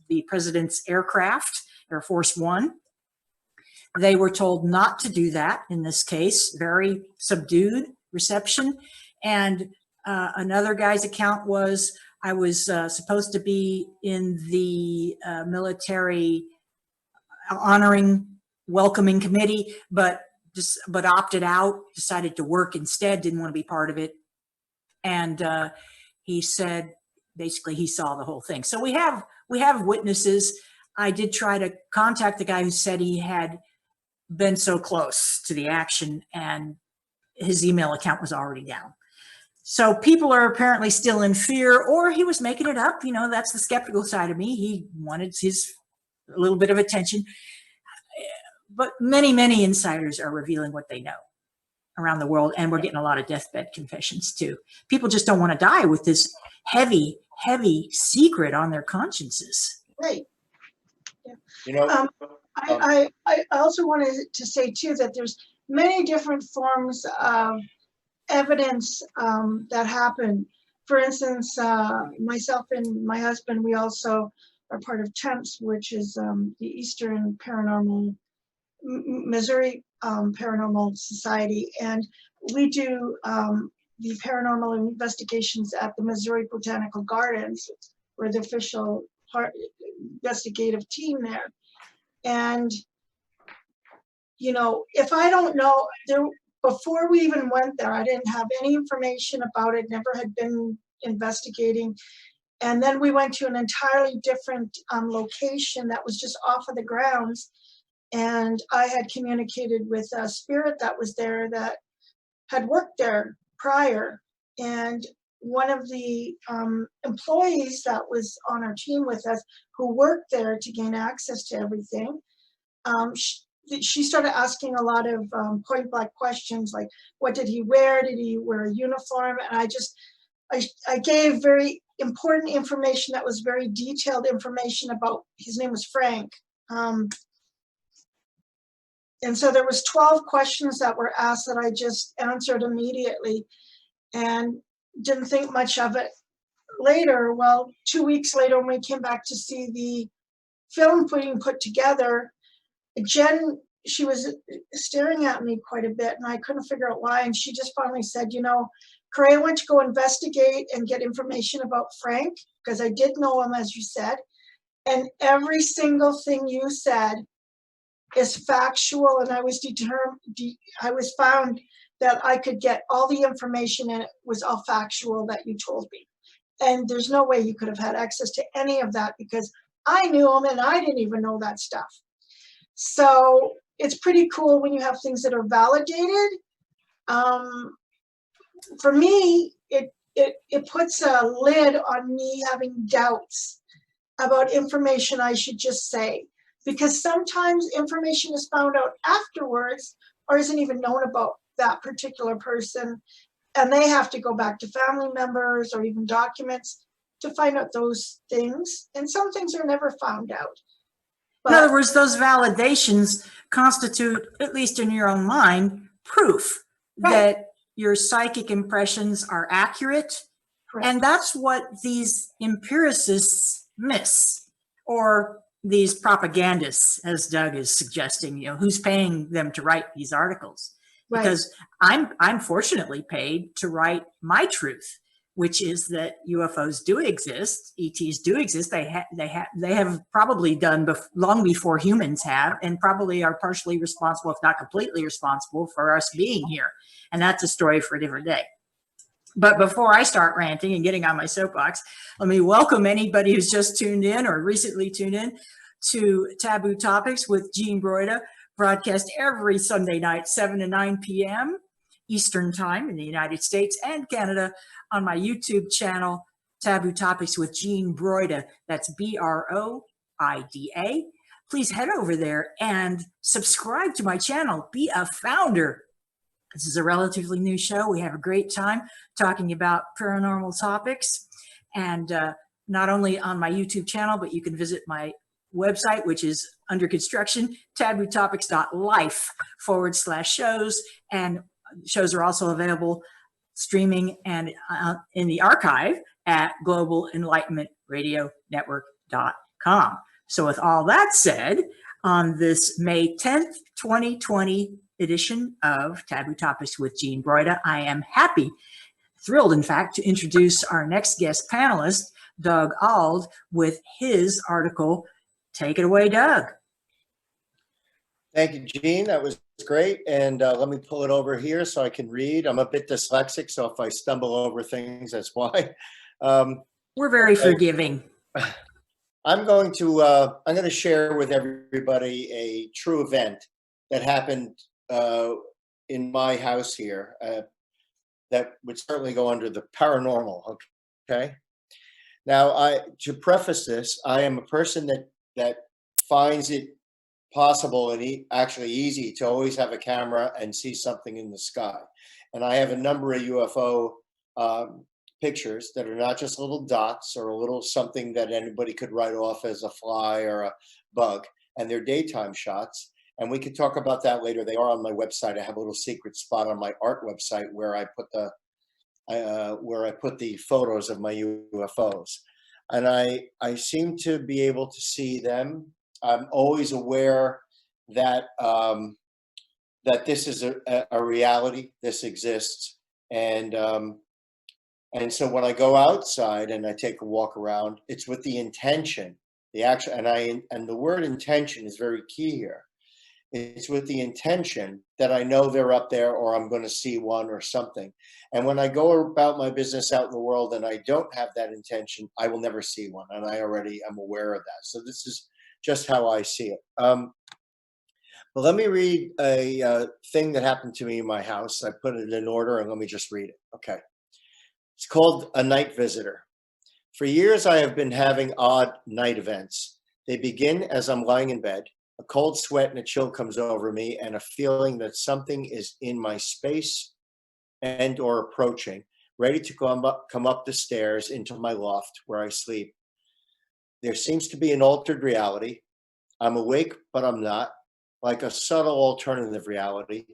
the president's aircraft, Air Force One, they were told not to do that in this case, very subdued reception. And another guy's account was, I was supposed to be in the military honoring, welcoming committee, but opted out, decided to work instead, didn't want to be part of it. And he said, basically, he saw the whole thing. So we have witnesses. I did try to contact the guy who said he had been so close to the action, and his email account was already down. So people are apparently still in fear, or he was making it up. You know, that's the skeptical side of me. He wanted a little bit of attention. But many, many insiders are revealing what they know around the world. And we're getting a lot of deathbed confessions too. People just don't want to die with this heavy, heavy secret on their consciences. Right. Yeah. you know, I also wanted to say too that there's many different forms of evidence that happen. For instance, myself and my husband, we also are part of TEMPS, which is the Eastern Paranormal, Missouri Paranormal Society. And we do the paranormal investigations at the Missouri Botanical Gardens. We're the official investigative team there. And, you know, if I don't know, before we even went there, I didn't have any information about it, never had been investigating. And then we went to an entirely different location that was just off of the grounds. And I had communicated with a spirit that was there that had worked there prior. And one of the employees that was on our team with us, who worked there to gain access to everything, she started asking a lot of point blank questions, like, what did he wear? Did he wear a uniform? And I gave very important information that was very detailed information about, his name was Frank. And so there was 12 questions that were asked that I just answered immediately and didn't think much of it. Later, well, 2 weeks later, when we came back to see the film being put together, Jen, she was staring at me quite a bit and I couldn't figure out why. And she just finally said, you know, Corae went to go investigate and get information about Frank, because I did know him, as you said. And every single thing you said is factual. And I was found that I could get all the information and it was all factual that you told me. And there's no way you could have had access to any of that, because I knew him and I didn't even know that stuff. So it's pretty cool when you have things that are validated. For me, it puts a lid on me having doubts about information I should just say, because sometimes information is found out afterwards or isn't even known about that particular person, and they have to go back to family members or even documents to find out those things, and some things are never found out. But, in other words, those validations constitute, at least in your own mind, proof that your psychic impressions are accurate. Correct. And that's what these empiricists miss, or these propagandists, as Doug is suggesting, who's paying them to write these articles? Right. Because I'm fortunately paid to write my truth, which is that UFOs do exist, ETs do exist. They have probably done long before humans have, and probably are partially responsible, if not completely responsible, for us being here. And that's a story for a different day. But before I start ranting and getting on my soapbox, let me welcome anybody who's just tuned in or recently tuned in to Taboo Topics with Jean Broida, broadcast every Sunday night, 7 to 9 p.m. Eastern Time in the United States and Canada on my YouTube channel, Taboo Topics with Jean Broida. That's Broida. Please head over there and subscribe to my channel. Be a founder. This is a relatively new show. We have a great time talking about paranormal topics, and not only on my YouTube channel, but you can visit my website, which is under construction, tabootopics.life/shows. And shows are also available streaming and in the archive at globalenlightenmentradiionetwork.com. So with all that said, on this May 10th, 2020 edition of Taboo Topics with Jean Broida, I am thrilled, in fact, to introduce our next guest panelist, Doug Auld, with his article. Take it away, Doug. Thank you, Jean. That was great. And let me pull it over here so I can read. I'm a bit dyslexic, so if I stumble over things, that's why. We're very forgiving. I'm going to share with everybody a true event that happened in my house here that would certainly go under the paranormal. Okay. Now, to preface this, I am a person that finds it possible and actually easy to always have a camera and see something in the sky. And I have a number of UFO pictures that are not just little dots or a little something that anybody could write off as a fly or a bug, and they're daytime shots. And we could talk about that later. They are on my website. I have a little secret spot on my art website where I put the photos of my UFOs. And I seem to be able to see them. I'm always aware that that this is a reality. This exists, and so when I go outside and I take a walk around, it's with the intention, the action, and the word intention is very key here. It's with the intention that I know they're up there, or I'm going to see one or something. And when I go about my business out in the world and I don't have that intention, I will never see one, and I already am aware of that. So this is just how I see it. But let me read a thing that happened to me in my house. I put it in order, and let me just read it. Okay. It's called A Night Visitor. For years, I have been having odd night events. They begin as I'm lying in bed. A cold sweat and a chill comes over me, and a feeling that something is in my space and or approaching, ready to come up the stairs into my loft where I sleep. There seems to be an altered reality. I'm awake, but I'm not, like a subtle alternative reality.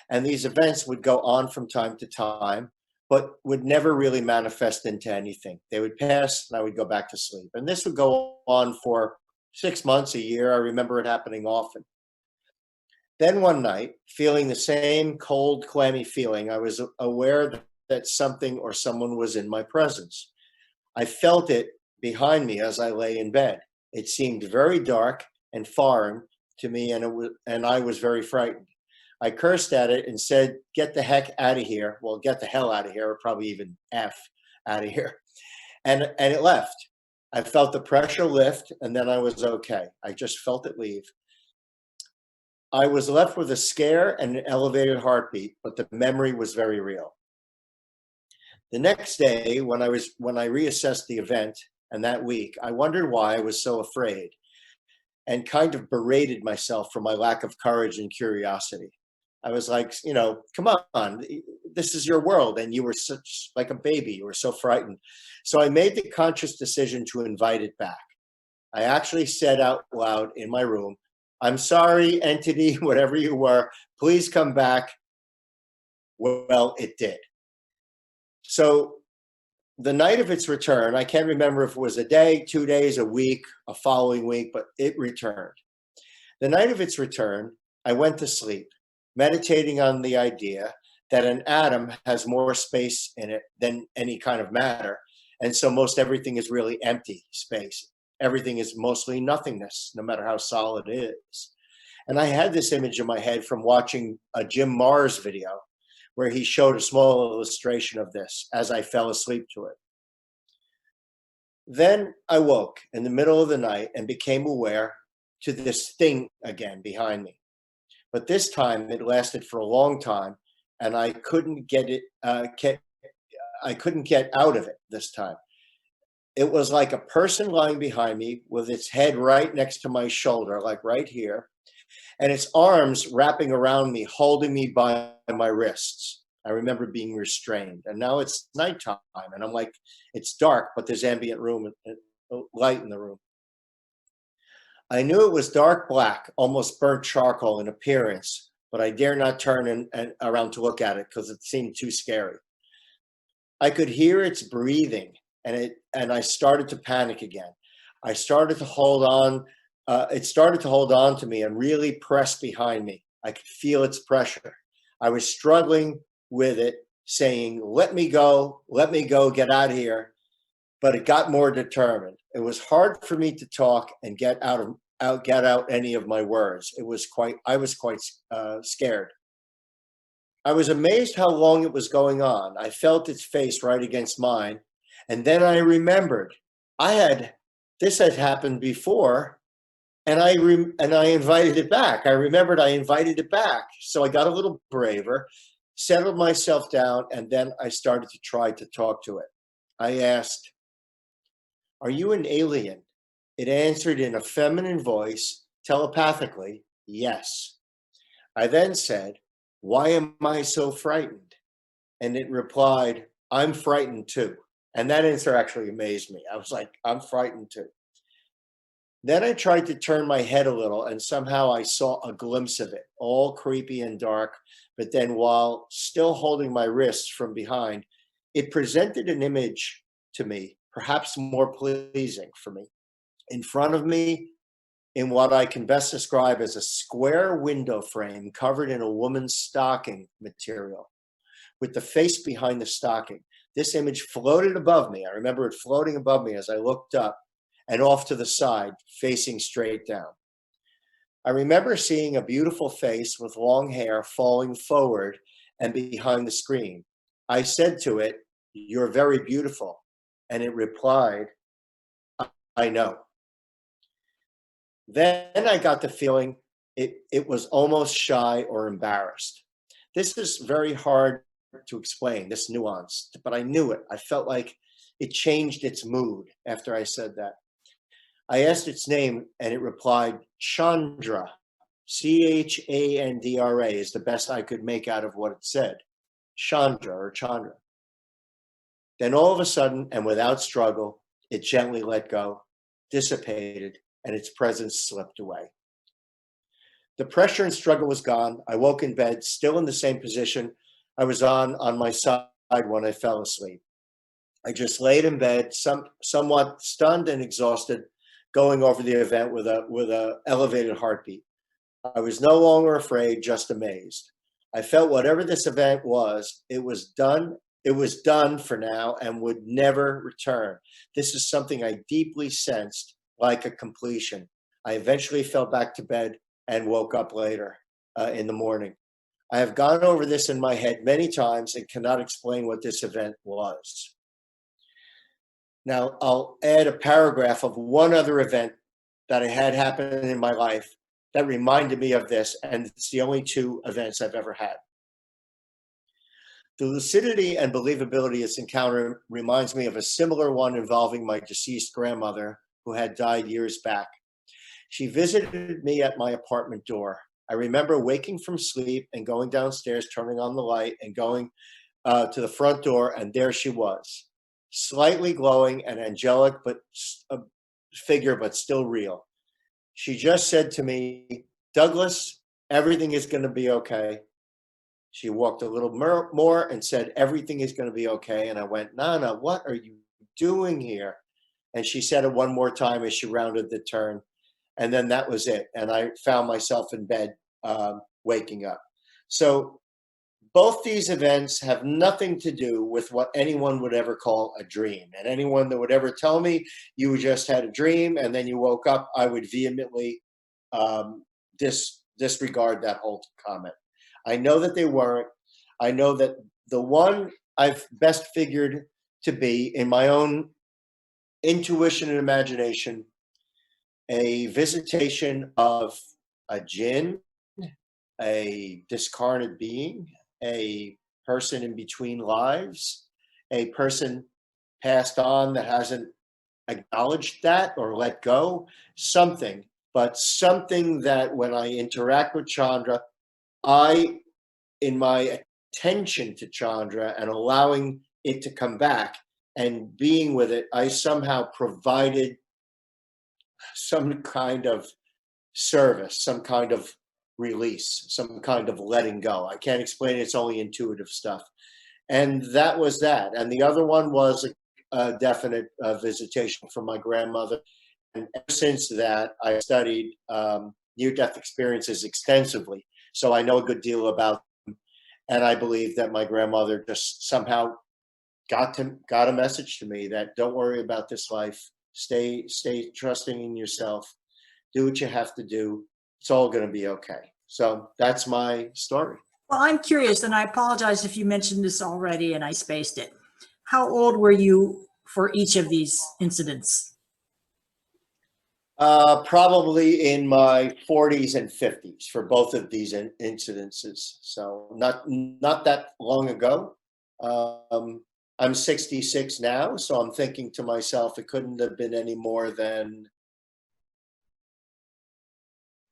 And these events would go on from time to time, but would never really manifest into anything. They would pass and I would go back to sleep. And this would go on for 6 months, a year. I remember it happening often. Then one night, feeling the same cold, clammy feeling, I was aware that something or someone was in my presence. I felt it behind me as I lay in bed. It seemed very dark and foreign to me, and I was very frightened. I cursed at it and said, "Get the heck out of here." Well, get the hell out of here, or probably even F out of here. And it left. I felt the pressure lift, and then I was okay. I just felt it leave. I was left with a scare and an elevated heartbeat, but the memory was very real. The next day, when I reassessed the event and that week, I wondered why I was so afraid and kind of berated myself for my lack of courage and curiosity. I was like, come on, this is your world, and you were such like a baby. You were so frightened. So I made the conscious decision to invite it back. I actually said out loud in my room, "I'm sorry, entity, whatever you were, please come back." Well, it did. So the night of its return, I can't remember if it was a day, 2 days, a week, a following week, but it returned. The night of its return, I went to sleep, meditating on the idea that an atom has more space in it than any kind of matter. And so most everything is really empty space. Everything is mostly nothingness, no matter how solid it is. And I had this image in my head from watching a Jim Marrs video where he showed a small illustration of this as I fell asleep to it. Then I woke in the middle of the night and became aware to this thing again behind me. But this time it lasted for a long time, and I couldn't get it. I couldn't get out of it this time. It was like a person lying behind me with its head right next to my shoulder, like right here, and its arms wrapping around me, holding me by my wrists. I remember being restrained, and now it's nighttime, and I'm like, it's dark, but there's ambient room, light in the room. I knew it was dark black, almost burnt charcoal in appearance, but I dare not turn and around to look at it because it seemed too scary. I could hear its breathing, and I started to panic again. I started to hold on. It started to hold on to me and really press behind me. I could feel its pressure. I was struggling with it, saying, let me go, get out of here. But it got more determined. It was hard for me to talk and get out any of my words. I was quite scared. I was amazed how long it was going on. I felt its face right against mine. And then I remembered this had happened before, and I invited it back. I remembered I invited it back. So I got a little braver, settled myself down, and then I started to try to talk to it. I asked, are you an alien? It answered in a feminine voice, telepathically, yes. I then said, why am I so frightened? And it replied, I'm frightened too. And that answer actually amazed me. I was like, I'm frightened too. Then I tried to turn my head a little, and somehow I saw a glimpse of it, all creepy and dark. But then while still holding my wrists from behind, it presented an image to me, perhaps more pleasing for me. In front of me, in what I can best describe as a square window frame covered in a woman's stocking material, with the face behind the stocking. This image floated above me. I remember it floating above me as I looked up and off to the side, facing straight down. I remember seeing a beautiful face with long hair falling forward and behind the screen. I said to it, you're very beautiful. And it replied, I know. Then I got the feeling it was almost shy or embarrassed. This is very hard to explain, this nuance, but I knew it. I felt like it changed its mood after I said that. I asked its name, and it replied, Chandra. Chandra is the best I could make out of what it said. Chandra or Chandra. Then all of a sudden, and without struggle, it gently let go, dissipated, and its presence slipped away. The pressure and struggle was gone. I woke in bed, still in the same position I was on my side when I fell asleep. I just laid in bed, somewhat stunned and exhausted, going over the event with a elevated heartbeat. I was no longer afraid, just amazed. I felt whatever this event was, it was done. It was done for now and would never return. This is something I deeply sensed, like a completion. I eventually fell back to bed and woke up later in the morning. I have gone over this in my head many times and cannot explain what this event was. Now, I'll add a paragraph of one other event that I had happen in my life that reminded me of this, and it's the only two events I've ever had. The lucidity and believability of this encounter reminds me of a similar one involving my deceased grandmother, who had died years back. She visited me at my apartment door. I remember waking from sleep and going downstairs, turning on the light and going to the front door, and there she was, slightly glowing and angelic, but a figure, but still real. She just said to me, Douglas, everything is going to be okay. She walked a little more and said, everything is going to be okay. And I went, Nana, what are you doing here? And she said it one more time as she rounded the turn. And then that was it. And I found myself in bed, waking up. So both these events have nothing to do with what anyone would ever call a dream. And anyone that would ever tell me you just had a dream and then you woke up, I would vehemently disregard that whole comment. I know that they weren't. I know that the one I've best figured to be, in my own intuition and imagination, a visitation of a jinn, a discarnate being, a person in between lives, a person passed on that hasn't acknowledged that or let go, something, but something that when I interact with Chandra, in my attention to Chandra and allowing it to come back and being with it, I somehow provided some kind of service, some kind of release, some kind of letting go. I can't explain it. It's only intuitive stuff. And that was that. And the other one was a definite visitation from my grandmother. And ever since that, I studied near-death experiences extensively. So I know a good deal about them. And I believe that my grandmother just somehow got a message to me that don't worry about this life. Stay trusting in yourself. Do what you have to do. It's all going to be okay. So that's my story. Well, I'm curious, and I apologize if you mentioned this already and I spaced it. How old were you for each of these incidents? Probably in my 40s and 50s for both of these incidences. So not that long ago. I'm 66 now, so I'm thinking to myself, it couldn't have been any more than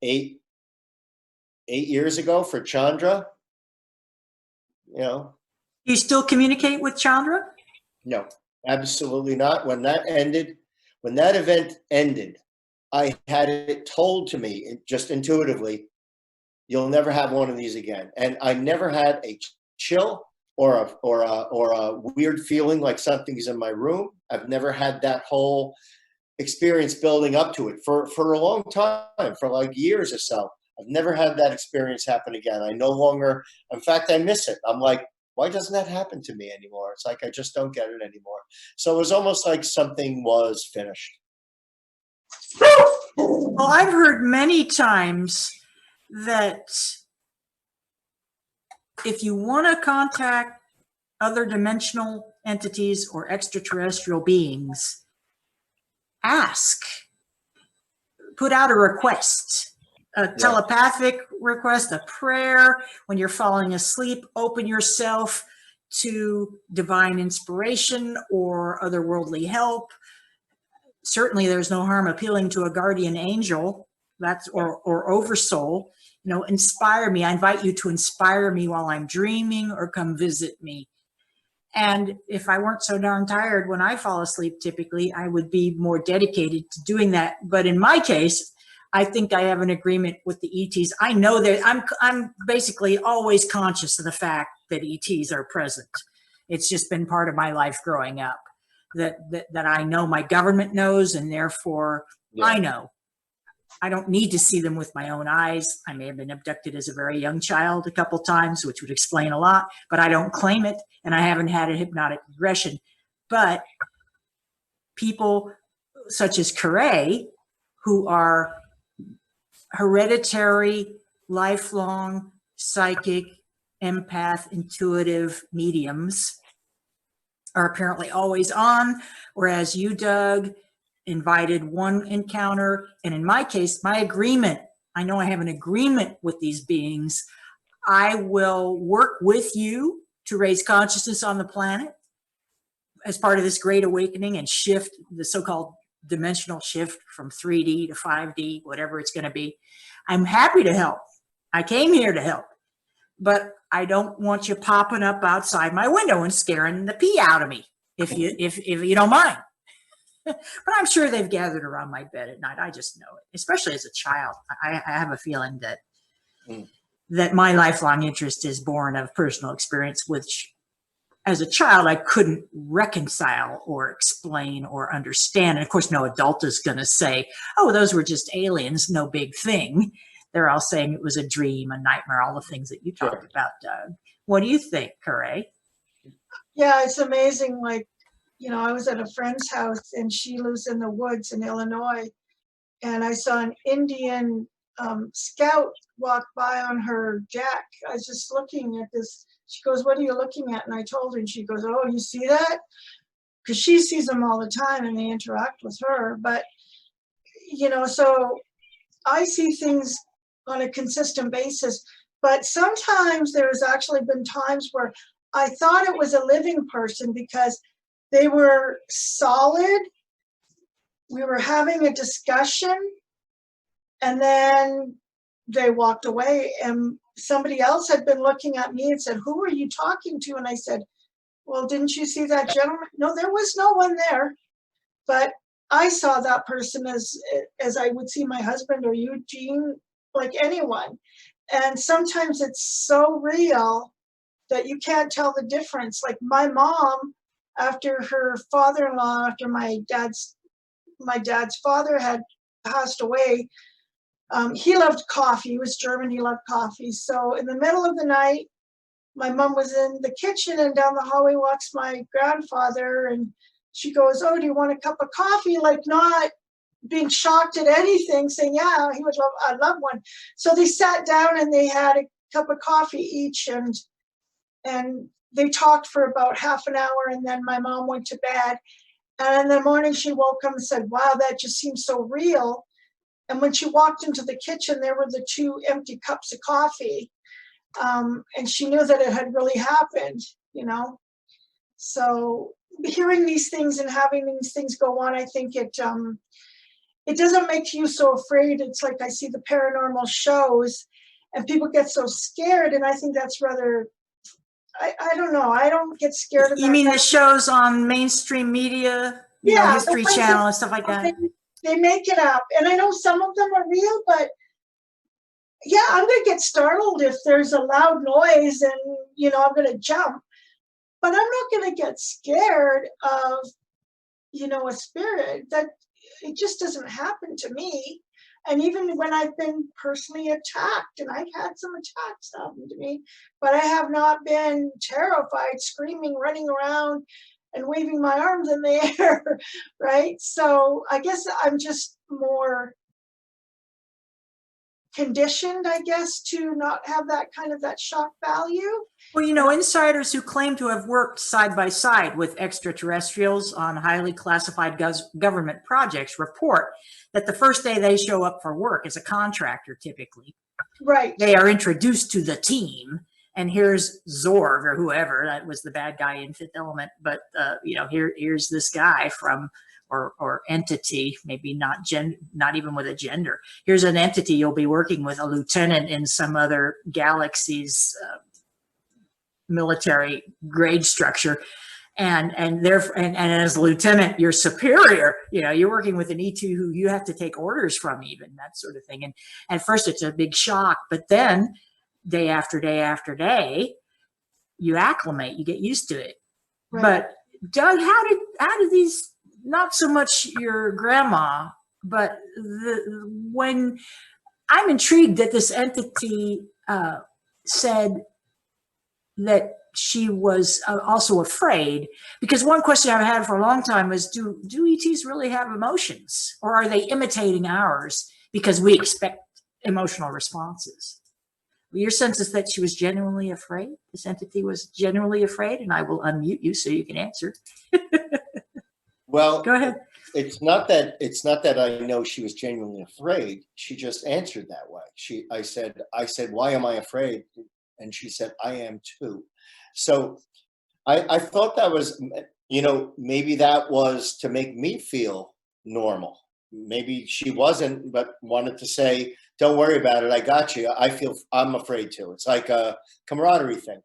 8 years ago for Chandra. You know. Do you still communicate with Chandra? No, absolutely not. When that event ended, I had it told to me just intuitively, you'll never have one of these again. And I never had a chill or a weird feeling like something's in my room. I've never had that whole experience building up to it for a long time, for like years or so. I've never had that experience happen again. I no longer, in fact, I miss it. I'm like, why doesn't that happen to me anymore? It's like, I just don't get it anymore. So it was almost like something was finished. Well, I've heard many times that if you want to contact other dimensional entities or extraterrestrial beings, ask, put out a request, a telepathic request, a prayer. When you're falling asleep, open yourself to divine inspiration or otherworldly help. Certainly there's no harm appealing to a guardian angel, or oversoul. You know, inspire me. I invite you to inspire me while I'm dreaming, or come visit me. And if I weren't so darn tired when I fall asleep, typically I would be more dedicated to doing that. But in my case, I think I have an agreement with the ETs. I know that I'm basically always conscious of the fact that ETs are present. It's just been part of my life growing up. That I know my government knows, and therefore I know. I don't need to see them with my own eyes. I may have been abducted as a very young child a couple times, which would explain a lot, but I don't claim it, and I haven't had a hypnotic regression. But people such as Corae, who are hereditary, lifelong, psychic, empath, intuitive mediums, are apparently always on, whereas you, Doug, invited one encounter. And in my case, my agreement, I know I have an agreement with these beings. I will work with you to raise consciousness on the planet as part of this great awakening and shift, the so-called dimensional shift from 3D to 5D, whatever it's going to be. I'm happy to help. I came here to help. But I don't want you popping up outside my window and scaring the pee out of me, if you don't mind. But I'm sure they've gathered around my bed at night. I just know it, especially as a child. I have a feeling that that my lifelong interest is born of personal experience, which as a child, I couldn't reconcile or explain or understand. And of course, no adult is going to say, oh, those were just aliens, no big thing. They're all saying it was a dream, a nightmare, all the things that you talked about, Doug. What do you think, Corae? Yeah, it's amazing. Like, you know, I was at a friend's house and she lives in the woods in Illinois. And I saw an Indian scout walk by on her deck. I was just looking at this. She goes, what are you looking at? And I told her, and she goes, oh, you see that? Because she sees them all the time and they interact with her. But, you know, so I see things on a consistent basis. But sometimes there's actually been times where I thought it was a living person because they were solid. We were having a discussion and then they walked away, and somebody else had been looking at me and said, who are you talking to? And I said, well, didn't you see that gentleman? No, there was no one there. But I saw that person as I would see my husband or Eugene, like anyone. And sometimes it's so real that you can't tell the difference. Like my mom, after her father-in-law, after my dad's father had passed away, he loved coffee. He was German. He loved coffee. So in the middle of the night, my mom was in the kitchen and down the hallway walks my grandfather and she goes, oh, do you want a cup of coffee? Like not being shocked at anything, saying, yeah, I'd love one. So they sat down and they had a cup of coffee each and they talked for about half an hour and then my mom went to bed. And in the morning she woke up and said, wow, that just seems so real. And when she walked into the kitchen, there were the 2 empty cups of coffee. And she knew that it had really happened, you know. So hearing these things and having these things go on, I think it doesn't make you so afraid. It's like I see the paranormal shows and people get so scared. And I think that's rather, I don't know. I don't get scared of that. You mean the shows on mainstream media, you know, History Channel and stuff like that? They make it up. And I know some of them are real, but yeah, I'm going to get startled if there's a loud noise and, you know, I'm going to jump. But I'm not going to get scared of, you know, a spirit. That it just doesn't happen to me. And even when I've been personally attacked, and I've had some attacks happen to me, but I have not been terrified, screaming, running around and waving my arms in the air, right? So I guess I'm just more conditioned, I guess, to not have that kind of that shock value. Well, you know, insiders who claim to have worked side by side with extraterrestrials on highly classified government projects report that the first day they show up for work as a contractor, typically, right, they are introduced to the team. And here's Zorg or whoever, that was the bad guy in Fifth Element. But, you know, here's this guy from, or entity, maybe not even with a gender. Here's an entity you'll be working with, a lieutenant in some other galaxy's military grade structure. And as a lieutenant, you're superior, you know, you're working with an E2 who you have to take orders from, even that sort of thing. And at first it's a big shock, but then day after day after day, you acclimate, you get used to it. Right. But Doug, how did these, not so much your grandma, but when I'm intrigued that this entity said that she was also afraid, because one question I've had for a long time is, do ETs really have emotions, or are they imitating ours because we expect emotional responses? Your sense is that she was genuinely afraid? This entity was genuinely afraid? And I will unmute you so you can answer. Well, go ahead. It's not that I know she was genuinely afraid. She just answered that way. I said, why am I afraid? And she said, I am too. So I thought that was, you know, maybe that was to make me feel normal. Maybe she wasn't, but wanted to say, don't worry about it. I got you. I'm afraid too. It's like a camaraderie thing.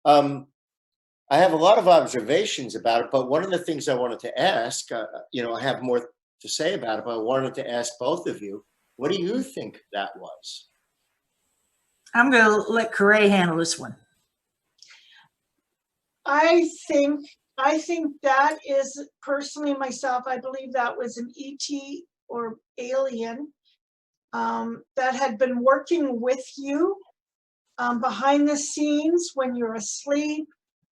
I have a lot of observations about it, but one of the things I wanted to ask, you know, I have more to say about it, but I wanted to ask both of you, what do you think that was? I'm going to let Corae handle this one. I think that is, personally myself, I believe that was an ET or alien that had been working with you behind the scenes when you're asleep,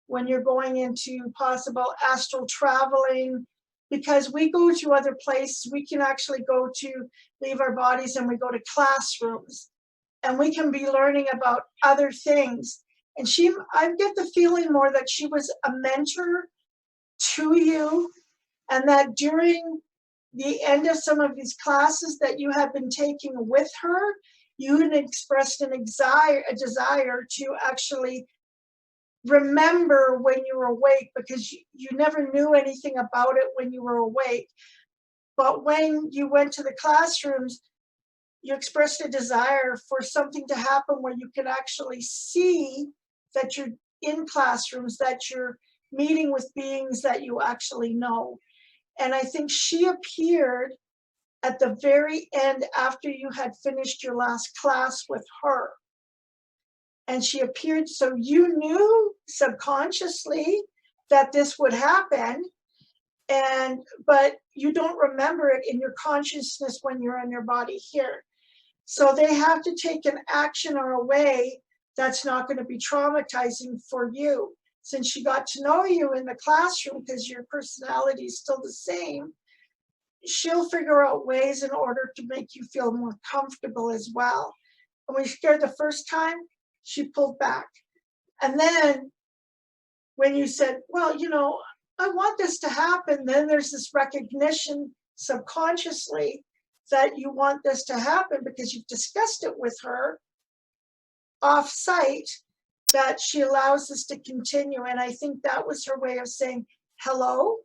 when you're going into possible astral traveling, because we go to other places. We can actually leave our bodies and we go to classrooms and we can be learning about other things. And I get the feeling more that she was a mentor to you, and that during the end of some of these classes that you have been taking with her, you had expressed a desire to actually remember when you were awake, because you never knew anything about it when you were awake. But when you went to the classrooms, you expressed a desire for something to happen where you could actually see that you're in classrooms, that you're meeting with beings that you actually know. And I think she appeared at the very end after you had finished your last class with her. And she appeared, so you knew subconsciously that this would happen, but you don't remember it in your consciousness when you're in your body here. So they have to take an action or a way that's not going to be traumatizing for you. Since she got to know you in the classroom, because your personality is still the same, she'll figure out ways in order to make you feel more comfortable as well. And when you scared the first time, she pulled back. And then when you said, well, I want this to happen, then there's this recognition subconsciously that you want this to happen because you've discussed it with her off site, that she allows this to continue. And I think that was her way of saying hello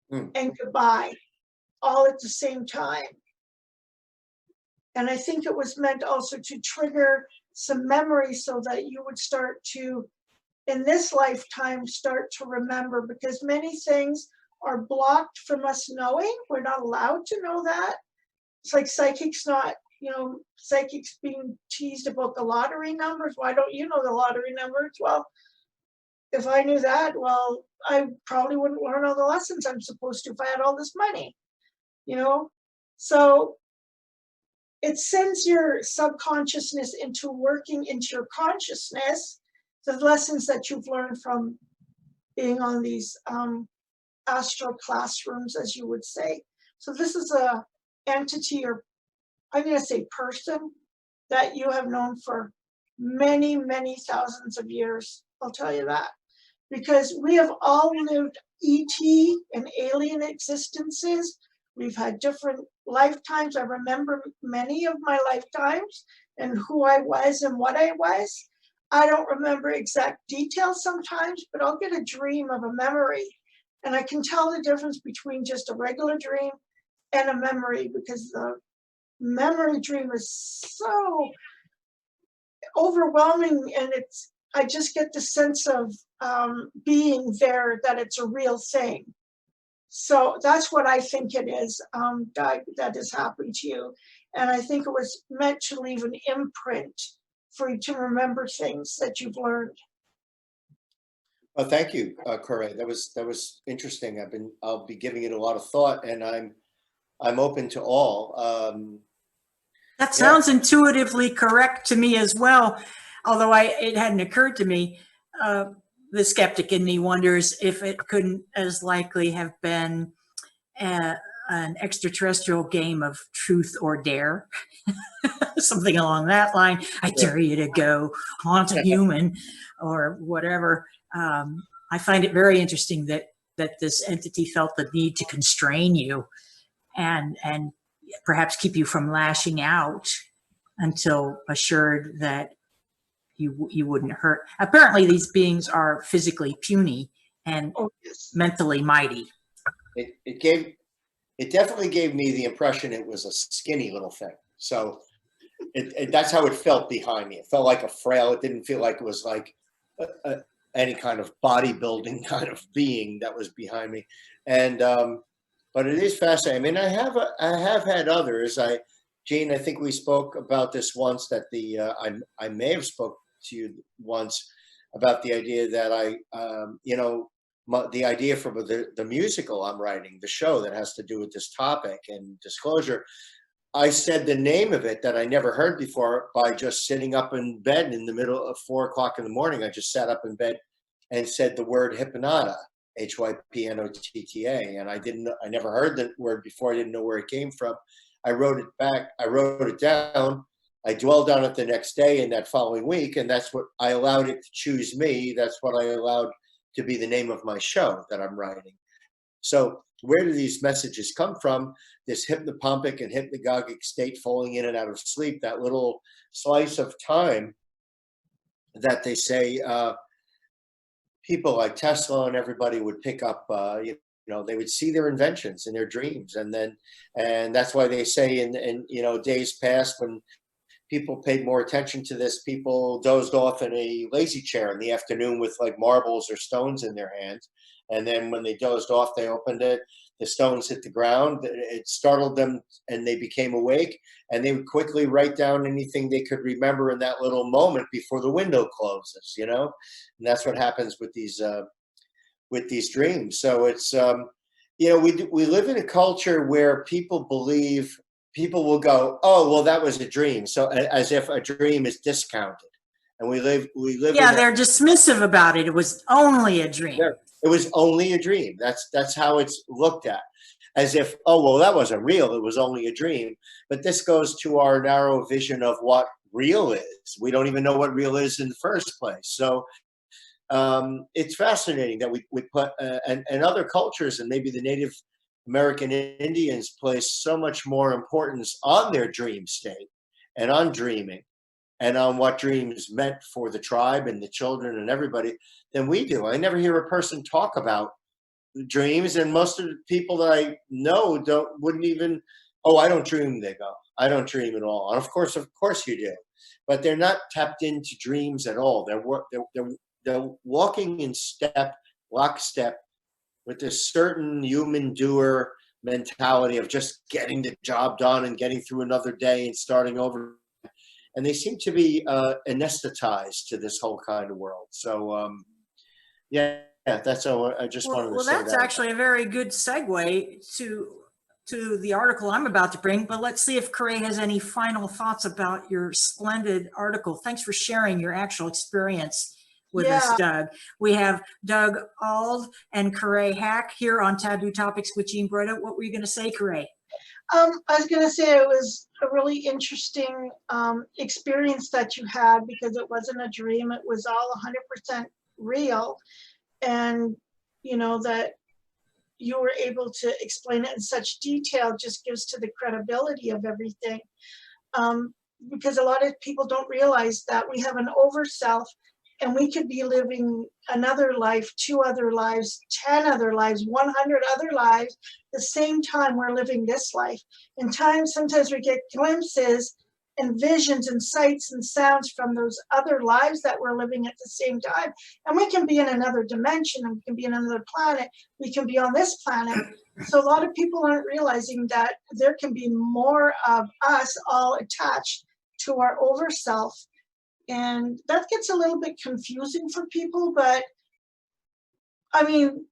and goodbye all at the same time. And I think it was meant also to trigger some memory so that you would start to, in this lifetime, start to remember, because many things are blocked from us knowing. We're not allowed to know that. It's like psychics being teased about the lottery numbers. Why don't you know the lottery numbers? Well, if I knew that, well, I probably wouldn't learn all the lessons I'm supposed to if I had all this money, So it sends your subconsciousness into working into your consciousness, the lessons that you've learned from being on these astral classrooms, as you would say. So this is a entity, or I'm going to say person, that you have known for many, many thousands of years. I'll tell you that. Because we have all lived ET and alien existences. We've had different lifetimes. I remember many of my lifetimes and who I was and what I was. I don't remember exact details sometimes, but I'll get a dream of a memory. And I can tell the difference between just a regular dream and a memory, because the memory dream is so overwhelming, and I just get the sense of being there, that it's a real thing. So that's what I think it is, that has happened to you. And I think it was meant to leave an imprint for you to remember things that you've learned. Well, thank you, Corae. That was interesting. I'll be giving it a lot of thought, and I'm open to all. That sounds intuitively correct to me as well, although it hadn't occurred to me. The skeptic in me wonders if it couldn't as likely have been an extraterrestrial game of truth or dare, something along that line. I dare you to go haunt a human or whatever. I find it very interesting that this entity felt the need to constrain you and perhaps keep you from lashing out until assured that you wouldn't hurt. Apparently, these beings are physically puny and mentally mighty. It definitely gave me the impression it was a skinny little thing. So that's how it felt behind me. It felt like a frail. It didn't feel like it was like any kind of bodybuilding kind of being that was behind me. And but it is fascinating. I mean, I have had others. Gene, I think we spoke about this once, that I may have spoke to you once about the idea that the idea for the musical I'm writing, the show that has to do with this topic and disclosure. I said the name of it that I never heard before by just sitting up in bed in the middle of 4 o'clock in the morning. I just sat up in bed and said the word hypnotta, Hypnotta. And I never heard the word before. I didn't know where it came from. I wrote it down. I dwelled on it the next day and that following week. And that's what I allowed it to choose me. That's what I allowed to be the name of my show that I'm writing. So where do these messages come from? This hypnopompic and hypnagogic state, falling in and out of sleep, that little slice of time that they say people like Tesla and everybody would pick up, they would see their inventions in their dreams. And that's why they say in days past, when people paid more attention to this, people dozed off in a lazy chair in the afternoon with like marbles or stones in their hands. And then when they dozed off, they opened it, the stones hit the ground, it startled them and they became awake, and they would quickly write down anything they could remember in that little moment before the window closes, and that's what happens with these dreams. So it's, we live in a culture where people will go, oh, well, that was a dream. So as if a dream is discounted. And we live. Yeah, they're dismissive about it. It was only a dream. It was only a dream. That's how it's looked at, as if, oh, well, that wasn't real. It was only a dream. But this goes to our narrow vision of what real is. We don't even know what real is in the first place. So it's fascinating that we put, and other cultures, and maybe the Native American Indians, place so much more importance on their dream state and on dreaming and on what dreams meant for the tribe and the children and everybody than we do. I never hear a person talk about dreams, and most of the people that I know wouldn't even, oh, I don't dream, they go. I don't dream at all. And of course you do. But they're not tapped into dreams at all. They're walking in lockstep with this certain human doer mentality of just getting the job done and getting through another day and starting over. And they seem to be anesthetized to this whole kind of world. So, that's all. I just wanted to say that. Well, that's actually a very good segue to the article I'm about to bring. But let's see if Corae has any final thoughts about your splendid article. Thanks for sharing your actual experience with us, Doug. We have Doug Auld and Corae Hack here on Taboo Topics with Jean Broida. What were you going to say, Corae? I was going to say it was a really interesting experience that you had, because it wasn't a dream. It was all 100% real. And, that you were able to explain it in such detail just gives to the credibility of everything. Because a lot of people don't realize that we have an over self, and we could be living another life, 2 other lives, 10 other lives, 100 other lives, the same time we're living this life. In time, sometimes we get glimpses and visions and sights and sounds from those other lives that we're living at the same time. And we can be in another dimension, and we can be in another planet. We can be on this planet. So a lot of people aren't realizing that there can be more of us all attached to our over self. And that gets a little bit confusing for people, but I mean,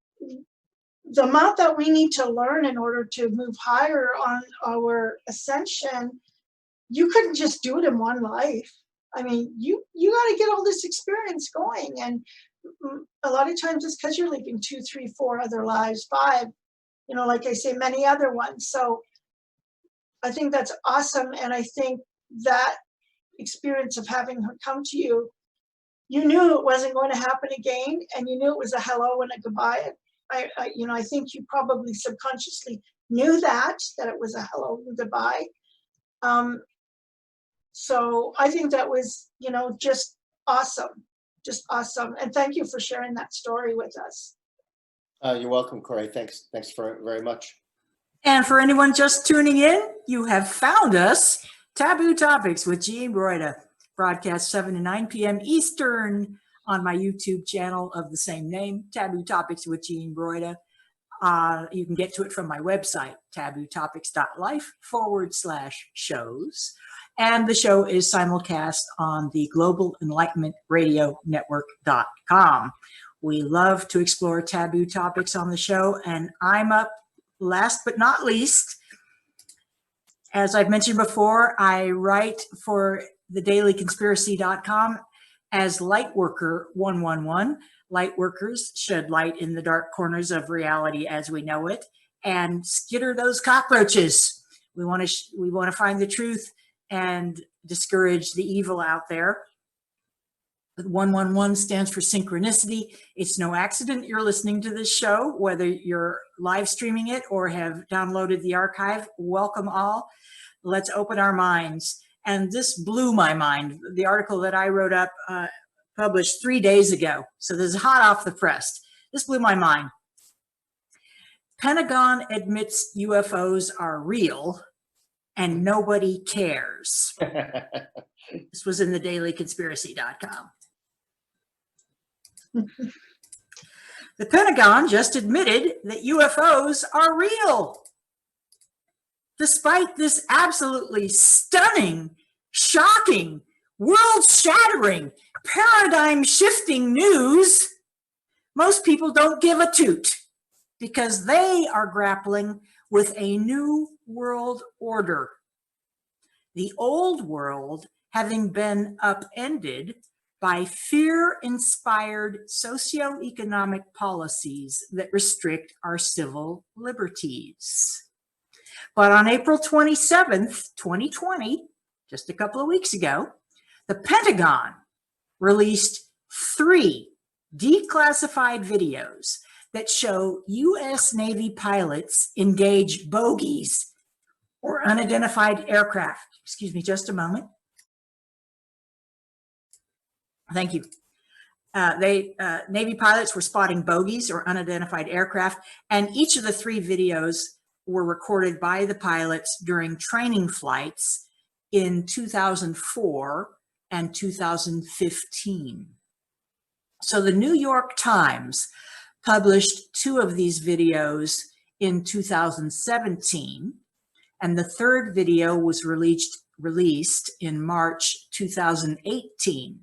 the amount that we need to learn in order to move higher on our ascension, you couldn't just do it in one life. I mean, you got to get all this experience going. And a lot of times it's because you're living 2, 3, 4 other lives, 5, like I say, many other ones. So I think that's awesome. And I think that experience of having her come to you, you knew it wasn't going to happen again, and you knew it was a hello and a goodbye. I think you probably subconsciously knew that it was a hello and goodbye. So I think that was, just awesome. And thank you for sharing that story with us. You're welcome, Corae. Thanks very much. And for anyone just tuning in, you have found us. Taboo Topics with Jean Broida, broadcast 7 to 9 p.m. Eastern on my YouTube channel of the same name, Taboo Topics with Jean Broida. You can get to it from my website, tabootopics.life/shows. And the show is simulcast on the Global Enlightenment Radio Network.com. We love to explore taboo topics on the show, and I'm up last but not least. As I've mentioned before, I write for thedailyconspiracy.com as Lightworker 111. Lightworkers shed light in the dark corners of reality as we know it and skitter those cockroaches. We want to find the truth and discourage the evil out there. 111 stands for synchronicity. It's no accident you're listening to this show, whether you're live streaming it or have downloaded the archive. Welcome all. Let's open our minds. And this blew my mind. The article that I wrote up, published 3 days ago. So this is hot off the press. This blew my mind. Pentagon admits UFOs are real and nobody cares. This was in the dailyconspiracy.com. The Pentagon just admitted that UFOs are real. Despite this absolutely stunning, shocking, world-shattering, paradigm-shifting news, most people don't give a toot because they are grappling with a new world order. The old world having been upended by fear-inspired socioeconomic policies that restrict our civil liberties. But on April 27th, 2020, just a couple of weeks ago, the Pentagon released 3 declassified videos that show U.S. Navy pilots engage bogies or unidentified aircraft. Excuse me just a moment. Thank you. Navy pilots were spotting bogies or unidentified aircraft, and each of the 3 videos were recorded by the pilots during training flights in 2004 and 2015. So the New York Times published 2 of these videos in 2017, and the 3rd video was released in March 2018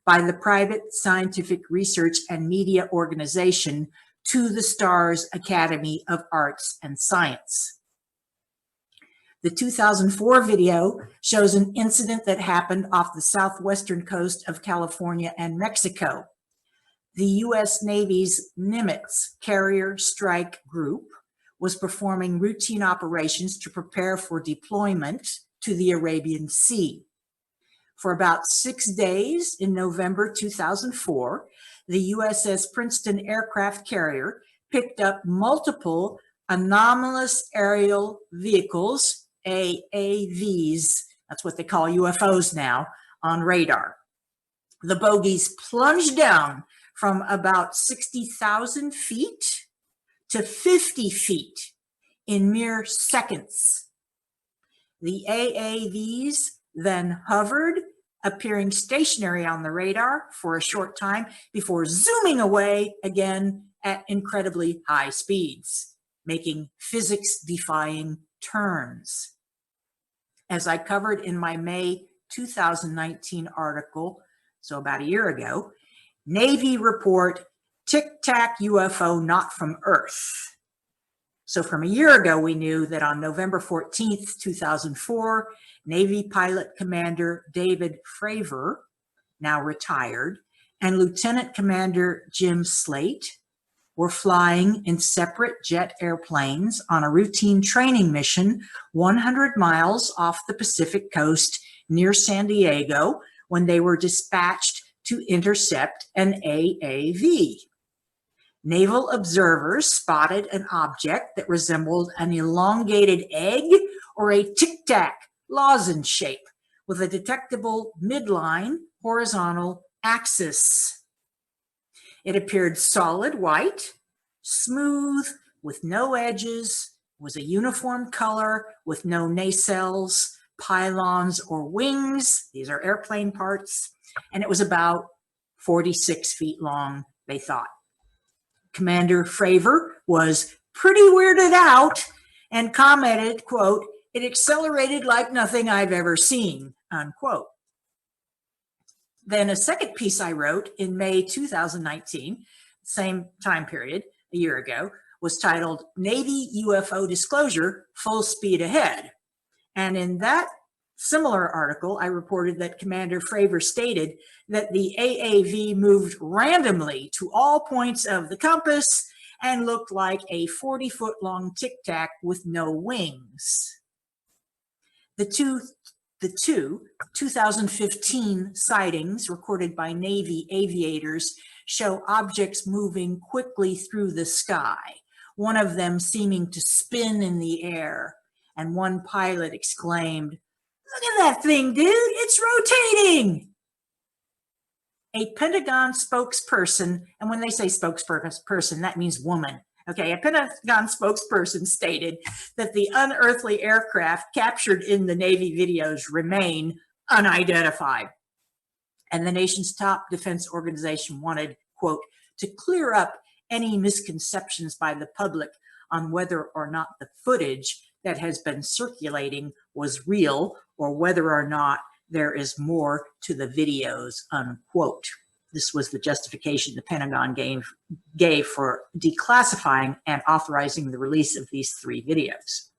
by the private scientific research and media organization To the Stars Academy of Arts and Science. The 2004 video shows an incident that happened off the southwestern coast of California and Mexico. The U.S. Navy's Nimitz Carrier Strike Group was performing routine operations to prepare for deployment to the Arabian Sea. For about 6 days in November 2004, the USS Princeton aircraft carrier picked up multiple anomalous aerial vehicles, AAVs, that's what they call UFOs now, on radar. The bogies plunged down from about 60,000 feet to 50 feet in mere seconds. The AAVs then hovered, appearing stationary on the radar for a short time before zooming away again at incredibly high speeds, making physics-defying turns. As I covered in my May 2019 article, so about a year ago, Navy report, Tic Tac UFO not from Earth. So from a year ago, we knew that on November 14th, 2004, Navy Pilot Commander David Fravor, now retired, and Lieutenant Commander Jim Slate were flying in separate jet airplanes on a routine training mission 100 miles off the Pacific coast near San Diego when they were dispatched to intercept an AAV. Naval observers spotted an object that resembled an elongated egg or a tic-tac lozenge shape with a detectable midline horizontal axis. It appeared solid white, smooth, with no edges, was a uniform color with no nacelles, pylons, or wings. These are airplane parts. And it was about 46 feet long, they thought. Commander Fravor was pretty weirded out and commented, quote, "It accelerated like nothing I've ever seen," unquote. Then a second piece I wrote in May 2019, same time period, a year ago, was titled "Navy UFO Disclosure, Full Speed Ahead." And in that similar article, I reported that Commander Fravor stated that the AAV moved randomly to all points of the compass and looked like a 40-foot long tic tac with no wings. The two 2015 sightings recorded by Navy aviators show objects moving quickly through the sky, one of them seeming to spin in the air, and one pilot exclaimed, "Look at that thing, dude, it's rotating!" A Pentagon spokesperson, and when they say spokesperson, that means woman. Okay, a Pentagon spokesperson stated that the unearthly aircraft captured in the Navy videos remain unidentified. And the nation's top defense organization wanted, quote, "to clear up any misconceptions by the public on whether or not the footage that has been circulating was real or whether or not there is more to the videos," unquote. This was the justification the Pentagon gave for declassifying and authorizing the release of these 3 videos.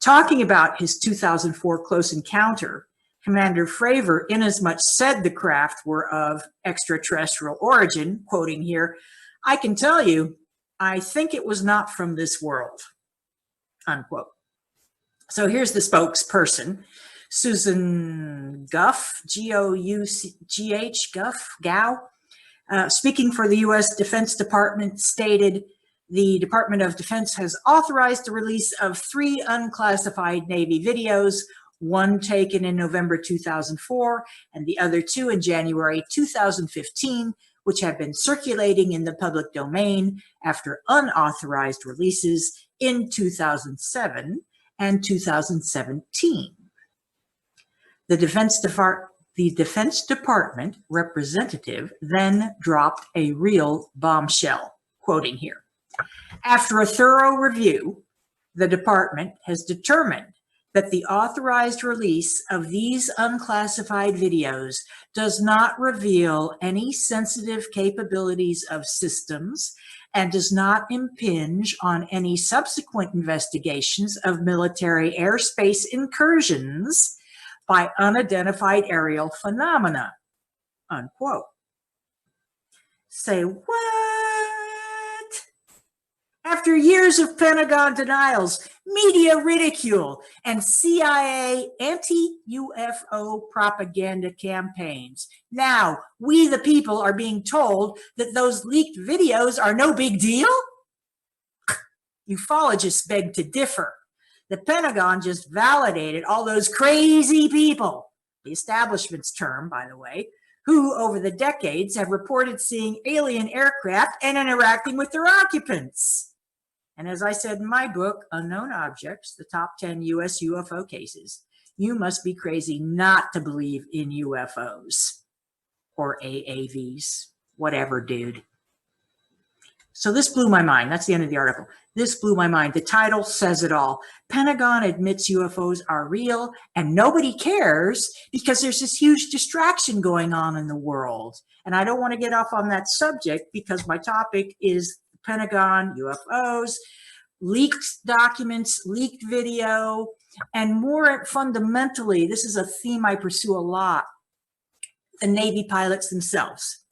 Talking about his 2004 close encounter, Commander Fravor inasmuch said the craft were of extraterrestrial origin, quoting here, "I can tell you, I think it was not from this world," unquote. So here's the spokesperson, Susan Guff, G-O-U-G-H, Gow, speaking for the U.S. Defense Department, stated, "The Department of Defense has authorized the release of 3 unclassified Navy videos, one taken in November 2004 and the other 2 in January 2015, which have been circulating in the public domain after unauthorized releases in 2007 and 2017. The Defense Department representative then dropped a real bombshell," quoting here. "After a thorough review, the department has determined that the authorized release of these unclassified videos does not reveal any sensitive capabilities of systems and does not impinge on any subsequent investigations of military airspace incursions by unidentified aerial phenomena," unquote. Say what? After years of Pentagon denials, media ridicule, and CIA anti-UFO propaganda campaigns, now we the people are being told that those leaked videos are no big deal? Ufologists beg to differ. The Pentagon just validated all those crazy people, the establishment's term, by the way, who over the decades have reported seeing alien aircraft and interacting with their occupants. And as I said in my book, Unknown Objects, the top 10 US UFO cases, you must be crazy not to believe in UFOs or AAVs, whatever, dude. So this blew my mind. That's the end of the article. This blew my mind. The title says it all. Pentagon admits UFOs are real and nobody cares because there's this huge distraction going on in the world. And I don't want to get off on that subject because my topic is Pentagon, UFOs, leaked documents, leaked video, and more fundamentally, this is a theme I pursue a lot, the Navy pilots themselves.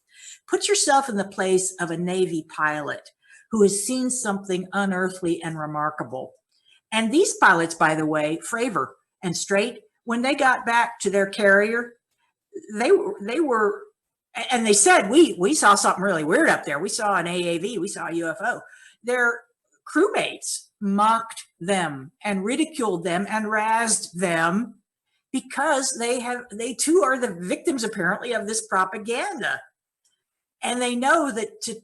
Put yourself in the place of a Navy pilot who has seen something unearthly and remarkable. And these pilots, by the way, Fravor and Strait, when they got back to their carrier, they were, and they said, we saw something really weird up there. We saw an AAV, we saw a UFO. Their crewmates mocked them and ridiculed them and razzed them because they too are the victims apparently of this propaganda. And they know that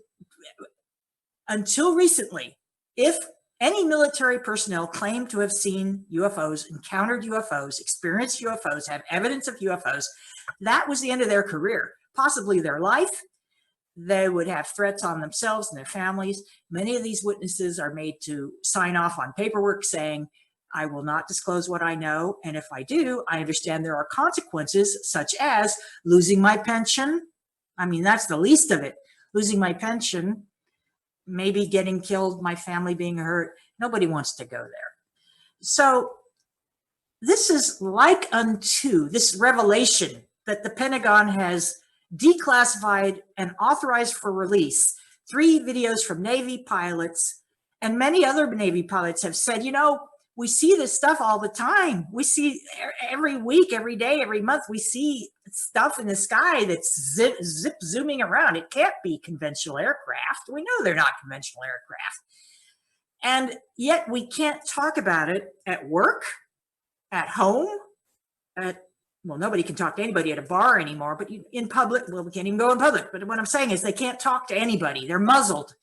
until recently, if any military personnel claimed to have seen UFOs, encountered UFOs, experienced UFOs, have evidence of UFOs, that was the end of their career, possibly their life. They would have threats on themselves and their families. Many of these witnesses are made to sign off on paperwork saying, I will not disclose what I know. And if I do, I understand there are consequences such as losing my pension. I mean, that's the least of it. Losing my pension, maybe getting killed, my family being hurt. Nobody wants to go there. So this is like unto this revelation that the Pentagon has declassified and authorized for release 3 videos from Navy pilots, and many other Navy pilots have said, you know, we see this stuff all the time. We see every week, every day, every month, we see stuff in the sky that's zip zooming around. It can't be conventional aircraft. We know they're not conventional aircraft. And yet we can't talk about it at work, at home, well, nobody can talk to anybody at a bar anymore, but in public, well, we can't even go in public. But what I'm saying is they can't talk to anybody. They're muzzled.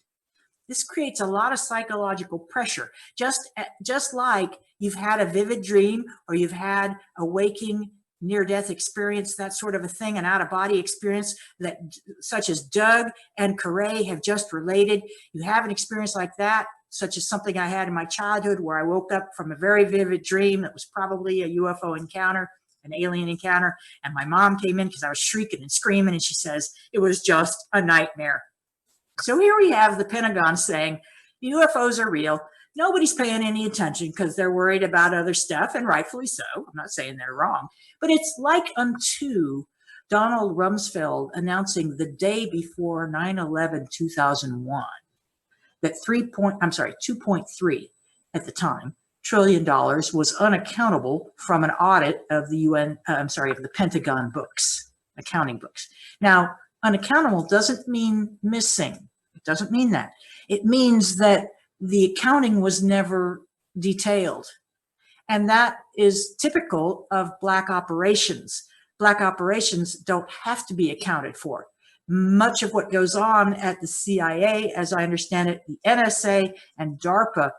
This creates a lot of psychological pressure. Just like you've had a vivid dream or you've had a waking near-death experience, that sort of a thing, an out-of-body experience that such as Doug and Corae have just related. You have an experience like that, such as something I had in my childhood where I woke up from a very vivid dream that was probably a UFO encounter, an alien encounter, and my mom came in because I was shrieking and screaming, and she says, it was just a nightmare. So here we have the Pentagon saying UFOs are real. Nobody's paying any attention because they're worried about other stuff, and rightfully so. I'm not saying they're wrong, but it's like unto Donald Rumsfeld announcing the day before 9/11, 2001, that 2.3 at the time trillion dollars was unaccountable from an audit of the of the Pentagon books, accounting books. Now, unaccountable doesn't mean missing. It doesn't mean that. It means that the accounting was never detailed. And that is typical of black operations. Black operations don't have to be accounted for. Much of what goes on at the CIA, as I understand it, the NSA and DARPA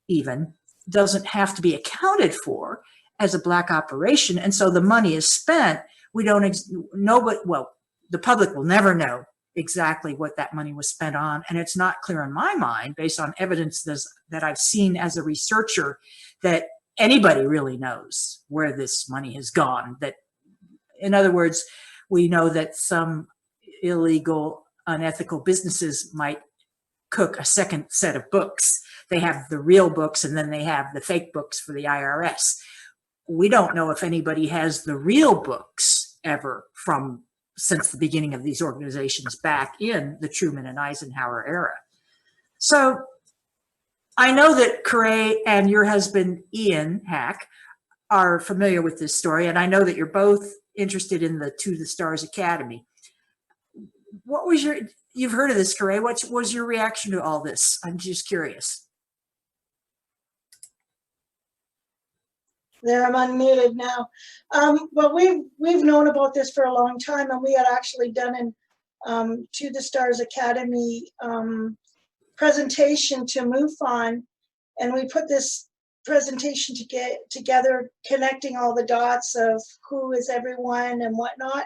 even, doesn't have to be accounted for as a black operation. And so the money is spent. We don't know, but well, the public will never know exactly what that money was spent on. And it's not clear in my mind, based on evidence that I've seen as a researcher, that anybody really knows where this money has gone. That, in other words, we know that some illegal, unethical businesses might cook a second set of books. They have the real books and then they have the fake books for the IRS. We don't know if anybody has the real books ever since the beginning of these organizations back in the Truman and Eisenhower era. So I know that Corae and your husband, Ian Hack, are familiar with this story, and I know that you're both interested in the To the Stars Academy. What was you've heard of this, Corae. What was your reaction to all this? I'm just curious. There, I'm unmuted now. Well, we've known about this for a long time, and we had actually done an To the Stars Academy presentation to MUFON, and we put this presentation to get together, connecting all the dots of who is everyone and whatnot.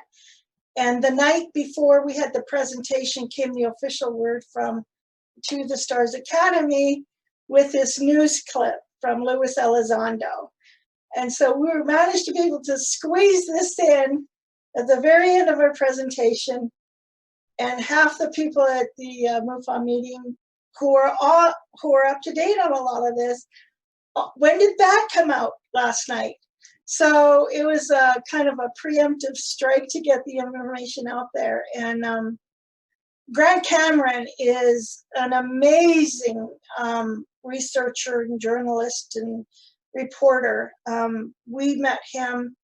And the night before we had the presentation came the official word from To the Stars Academy with this news clip from Luis Elizondo. And so we managed to be able to squeeze this in at the very end of our presentation. And half the people at the MUFON meeting who are up to date on a lot of this, when did that come out last night? So it was a kind of a preemptive strike to get the information out there. And Grant Cameron is an amazing researcher and journalist and reporter. We met him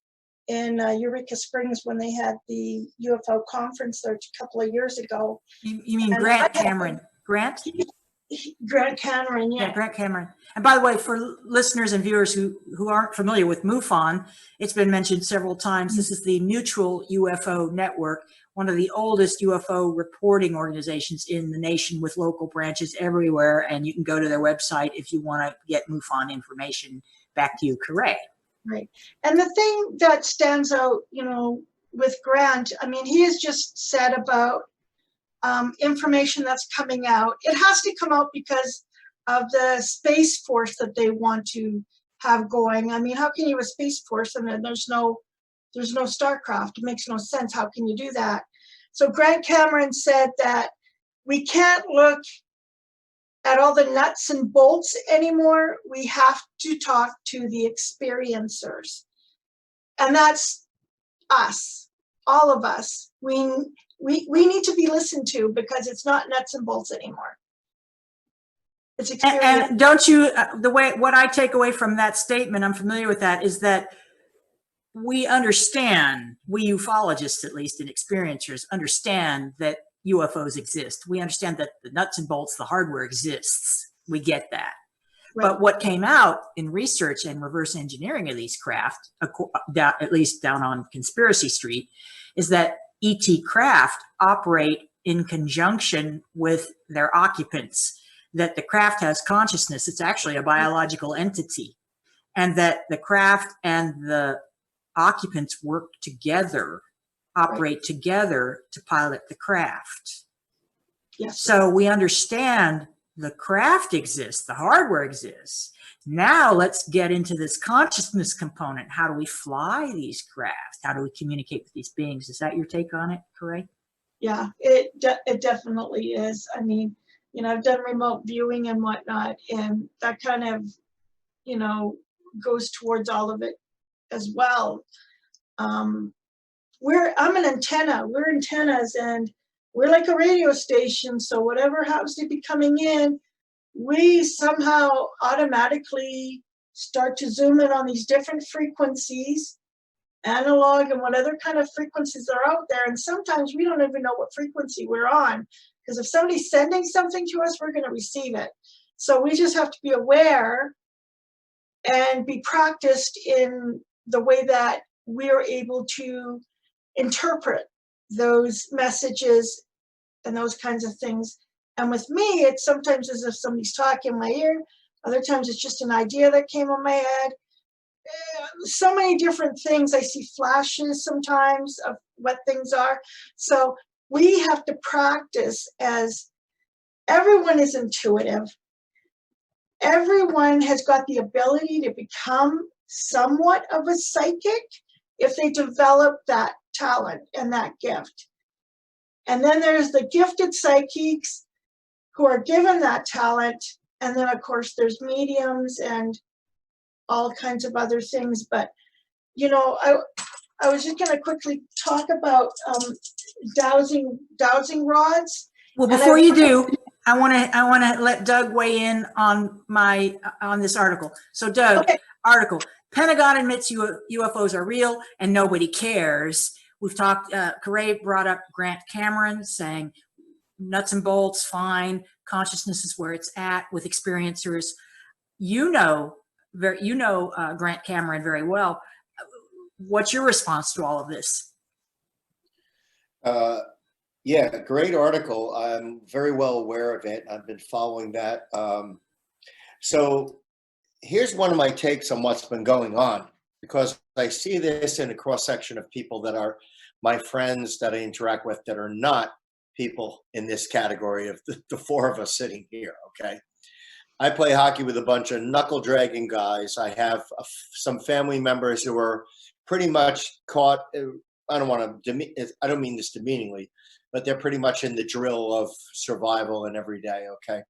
in Eureka Springs when they had the UFO conference there a couple of years ago. You mean Grant Cameron? Grant Cameron, yeah. Grant Cameron. And by the way, for listeners and viewers who aren't familiar with MUFON, it's been mentioned several times. This is the Mutual UFO Network, one of the oldest UFO reporting organizations in the nation, with local branches everywhere. And you can go to their website if you want to get MUFON information. Back to you, Corae. Right. And the thing that stands out, with Grant, I mean, he has just said about information that's coming out. It has to come out because of the space force that they want to have going. I mean, how can you have a space force and then there's no StarCraft? It makes no sense. How can you do that? So Grant Cameron said that we can't look at all the nuts and bolts anymore. We have to talk to the experiencers. And that's us, all of us. We need to be listened to because it's not nuts and bolts anymore. It's experience. And don't you, what I take away from that statement, I'm familiar with that, is that we understand, we ufologists at least and experiencers understand that UFOs exist. We understand that the nuts and bolts, the hardware exists. We get that. Right. But what came out in research and reverse engineering of these craft, at least down on Conspiracy Street, is that ET craft operate in conjunction with their occupants, that the craft has consciousness. It's actually a biological entity, and that the craft and the occupants work together, operate together to pilot the craft. Yes. So we understand the craft exists, the hardware exists. Now let's get into this consciousness component. How do we fly these craft? How do we communicate with these beings? Is that your take on it, Corae? Yeah, it definitely is. I mean, I've done remote viewing and whatnot, and that kind of, goes towards all of it as well. I'm an antenna. We're antennas, and we're like a radio station. So whatever happens to be coming in, we somehow automatically start to zoom in on these different frequencies, analog and what other kind of frequencies are out there. And sometimes we don't even know what frequency we're on, because if somebody's sending something to us, we're going to receive it. So we just have to be aware and be practiced in the way that we're able to interpret those messages and those kinds of things. And with me, it's sometimes as if somebody's talking in my ear. Other times it's just an idea that came in my head. So many different things. I see flashes sometimes of what things are. So we have to practice, as everyone is intuitive. Everyone has got the ability to become somewhat of a psychic if they develop that talent and that gift. And then there's the gifted psychics who are given that talent. And then, of course, there's mediums and all kinds of other things. But, I was just going to quickly talk about dowsing rods. Well, before you do, I want to let Doug weigh in on this article. So, Doug, okay. Article: Pentagon admits UFOs are real and nobody cares. We've talked. Corae brought up Grant Cameron saying nuts and bolts, fine. Consciousness is where it's at with experiencers. Grant Cameron very well. What's your response to all of this? Yeah, great article. I'm very well aware of it. I've been following that. So here's one of my takes on what's been going on, because I see this in a cross-section of people that are my friends that I interact with that are not people in this category of the four of us sitting here, okay? I play hockey with a bunch of knuckle-dragging guys. I have some family members who are pretty much caught. I don't mean this demeaningly, but they're pretty much in the drill of survival and every day, okay?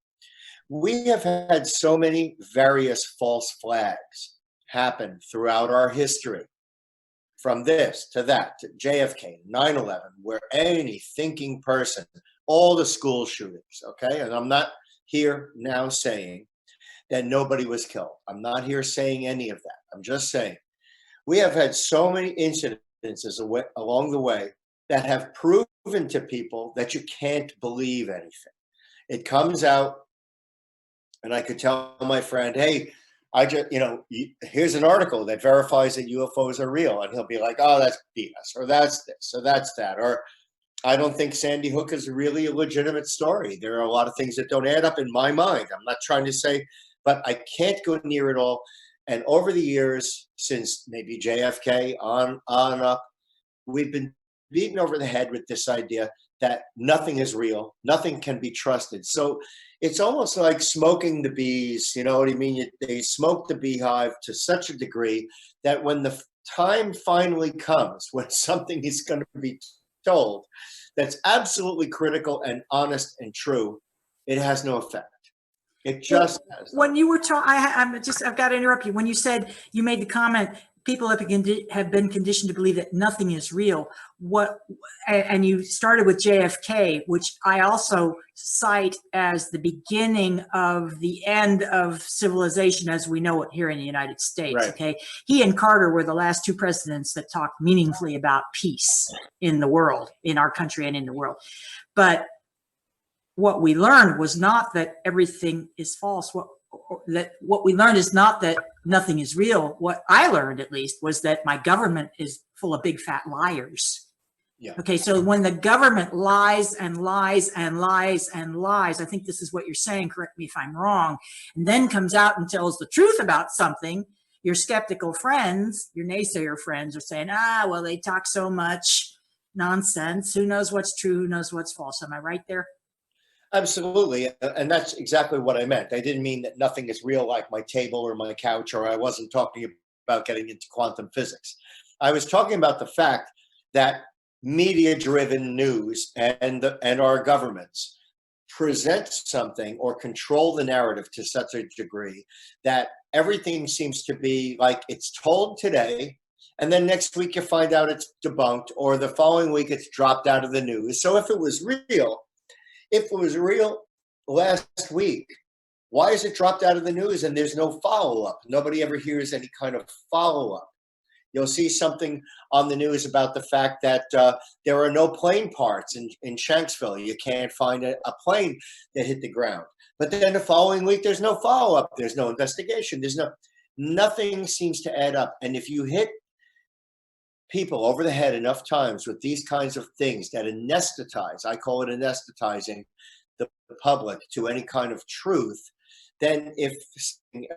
We have had so many various false flags happen throughout our history, from this to that, to JFK, 9/11, where any thinking person, all the school shootings, okay? And I'm not here now saying that nobody was killed. I'm not here saying any of that. I'm just saying we have had so many incidences along the way that have proven to people that you can't believe anything. It comes out, and I could tell my friend, hey, here's an article that verifies that UFOs are real. And he'll be like, oh, that's BS, or that's this, or that's that. Or I don't think Sandy Hook is really a legitimate story. There are a lot of things that don't add up in my mind. I'm not trying to say, but I can't go near it all. And over the years, since maybe JFK on up, we've been beaten over the head with this idea that nothing is real, nothing can be trusted. So it's almost like smoking the bees, you know what I mean? They smoke the beehive to such a degree that when the time finally comes, when something is going to be told that's absolutely critical and honest and true, it has no effect. It just has. When you were talking, I've got to interrupt you. When you said, you made the comment, people have been conditioned to believe that nothing is real. And you started with JFK, which I also cite as the beginning of the end of civilization as we know it here in the United States. Right. Okay, he and Carter were the last two presidents that talked meaningfully about peace in the world, in our country and in the world. But what we learned was not that everything is false. What we learned is not that nothing is real. What I learned, at least, was that my government is full of big fat liars. Yeah. Okay, so when the government lies and lies and lies and lies, I think this is what you're saying, correct me if I'm wrong, and then comes out and tells the truth about something, your skeptical friends, your naysayer friends are saying, well, they talk so much nonsense. Who knows what's true? Who knows what's false? Am I right there? Absolutely. And that's exactly what I meant. I didn't mean that nothing is real, like my table or my couch, or I wasn't talking about getting into quantum physics. I was talking about the fact that media-driven news and our governments present something or control the narrative to such a degree that everything seems to be like it's told today, and then next week you find out it's debunked, or the following week it's dropped out of the news. So if it was real last week, why is it dropped out of the news and there's no follow-up? Nobody ever hears any kind of follow-up. You'll see something on the news about the fact that there are no plane parts in Shanksville. You can't find a plane that hit the ground. But then the following week, there's no follow-up. There's no investigation. Nothing seems to add up. And if you hit people over the head enough times with these kinds of things that anesthetize, I call it anesthetizing the public to any kind of truth, then if something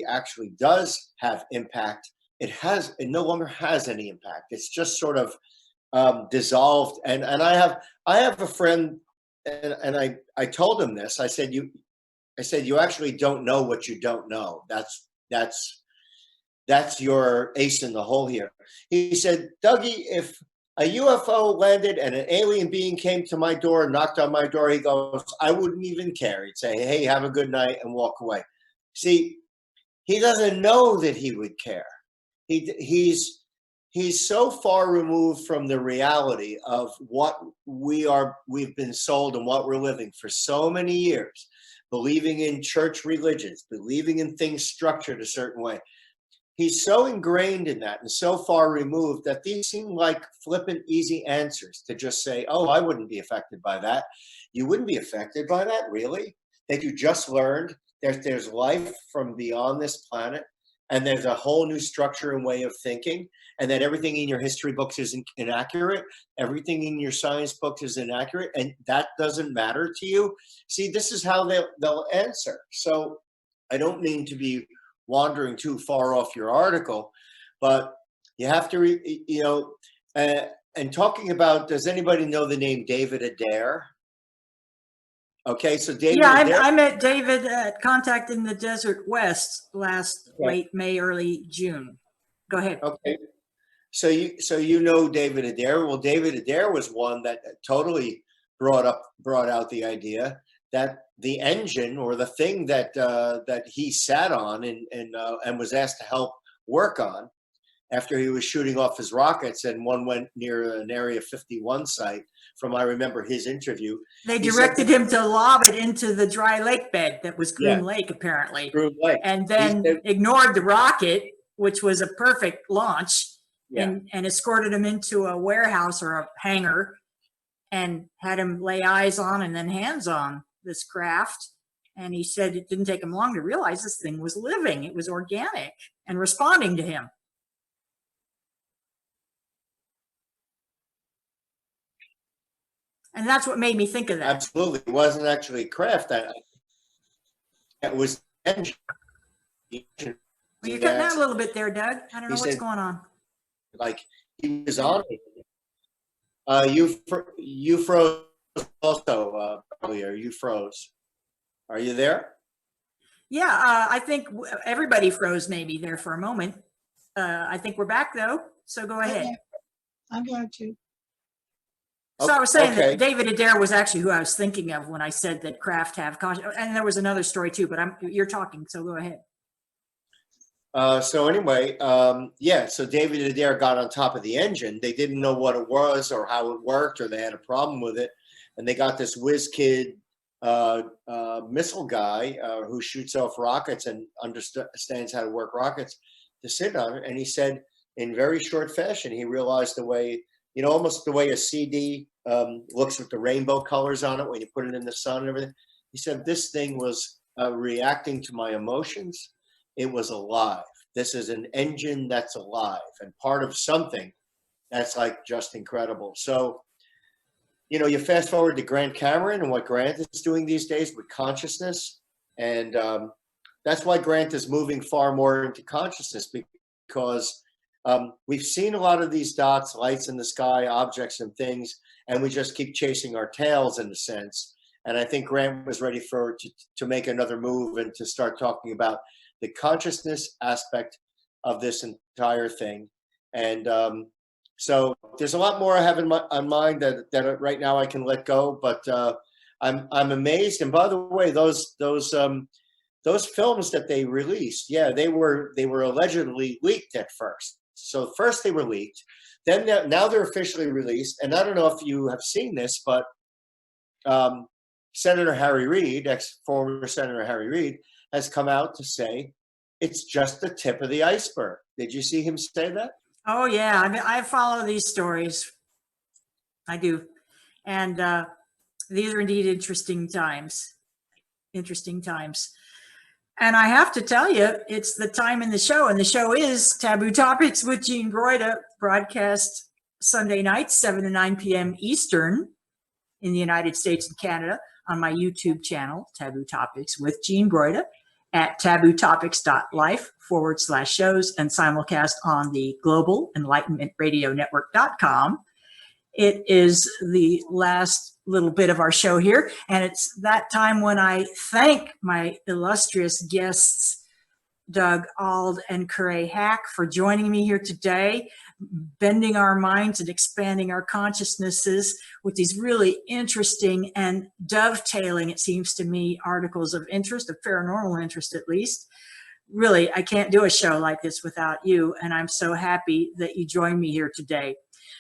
actually does have impact, it no longer has any impact. It's just sort of dissolved. And I have a friend, and I told him this. I said you actually don't know what you don't know. That's your ace in the hole here. He said, Dougie, if a UFO landed and an alien being came to my door and knocked on my door, he goes, I wouldn't even care. He'd say, hey, have a good night, and walk away. See, he doesn't know that he would care. He's so far removed from the reality of what we've been sold and what we're living for so many years, believing in church religions, believing in things structured a certain way. He's so ingrained in that and so far removed that these seem like flippant, easy answers to just say, oh, I wouldn't be affected by that. You wouldn't be affected by that, really? That you just learned there's life from beyond this planet, and there's a whole new structure and way of thinking, and that everything in your history books is inaccurate, everything in your science books is inaccurate, and that doesn't matter to you? See, this is how they'll answer. So I don't mean to be wandering too far off your article, but you have to, and talking about, does anybody know the name David Adair? Okay, so David. Yeah, Adair, I met David at Contact in the Desert West late May, early June. Go ahead. Okay, so you know David Adair. Well, David Adair was one that totally brought out the idea that the engine, or the thing that he sat on and was asked to help work on after he was shooting off his rockets, and one went near an Area 51 site, from I remember his interview. They directed him to lob it into the dry lake bed that was Groom Lake, apparently. Groom Lake. And then ignored the rocket, which was a perfect launch, and escorted him into a warehouse or a hangar and had him lay eyes on and then hands on this craft. And he said it didn't take him long to realize this thing was living. It was organic and responding to him. And that's what made me think of that. Absolutely. It wasn't actually a craft. It was engine. Well, you're cutting out a little bit there, Doug. I don't know what's going on. Like, he was on it. You froze also earlier. You froze. Are you there? Yeah, I think everybody froze maybe there for a moment. I think we're back though, so go ahead. I'm here too. So I was saying Okay. that David Adair was actually who I was thinking of when I said that craft have conscious, and there was another story too, but you're talking, so go ahead. So anyway, yeah, so David Adair got on top of the engine. They didn't know what it was or how it worked, or they had a problem with it. And they got this whiz kid missile guy who shoots off rockets and understands how to work rockets to sit on it. And he said in very short fashion, he realized the way, almost the way a CD looks with the rainbow colors on it when you put it in the sun and everything. He said, this thing was reacting to my emotions. It was alive. This is an engine that's alive and part of something that's like just incredible. So, you fast forward to Grant Cameron and what Grant is doing these days with consciousness. And that's why Grant is moving far more into consciousness, because we've seen a lot of these dots, lights in the sky, objects and things, and we just keep chasing our tails in a sense. And I think Grant was ready to make another move and to start talking about the consciousness aspect of this entire thing. And so there's a lot more I have in mind that right now I can let go, but I'm amazed. And by the way, those films that they released, yeah, they were allegedly leaked at first. So first they were leaked, then now they're officially released. And I don't know if you have seen this, but Senator Harry Reid, former Senator Harry Reid, has come out to say it's just the tip of the iceberg. Did you see him say that? Oh yeah, I mean, I follow these stories. I do, and these are indeed interesting times. Interesting times, and I have to tell you, it's the time in the show, and the show is Taboo Topics with Jean Broida, broadcast Sunday nights, 7 to 9 p.m. Eastern in the United States and Canada on my YouTube channel, Taboo Topics with Jean Broida, at tabootopics.life/shows, and simulcast on the Global Enlightenment Radio Network.com. It is the last little bit of our show here, and it's that time when I thank my illustrious guests, Doug Auld and Corae Hack, for joining me here today, bending our minds and expanding our consciousnesses with these really interesting and dovetailing, it seems to me, articles of interest, of paranormal interest at least. Really, I can't do a show like this without you, and I'm so happy that you joined me here today.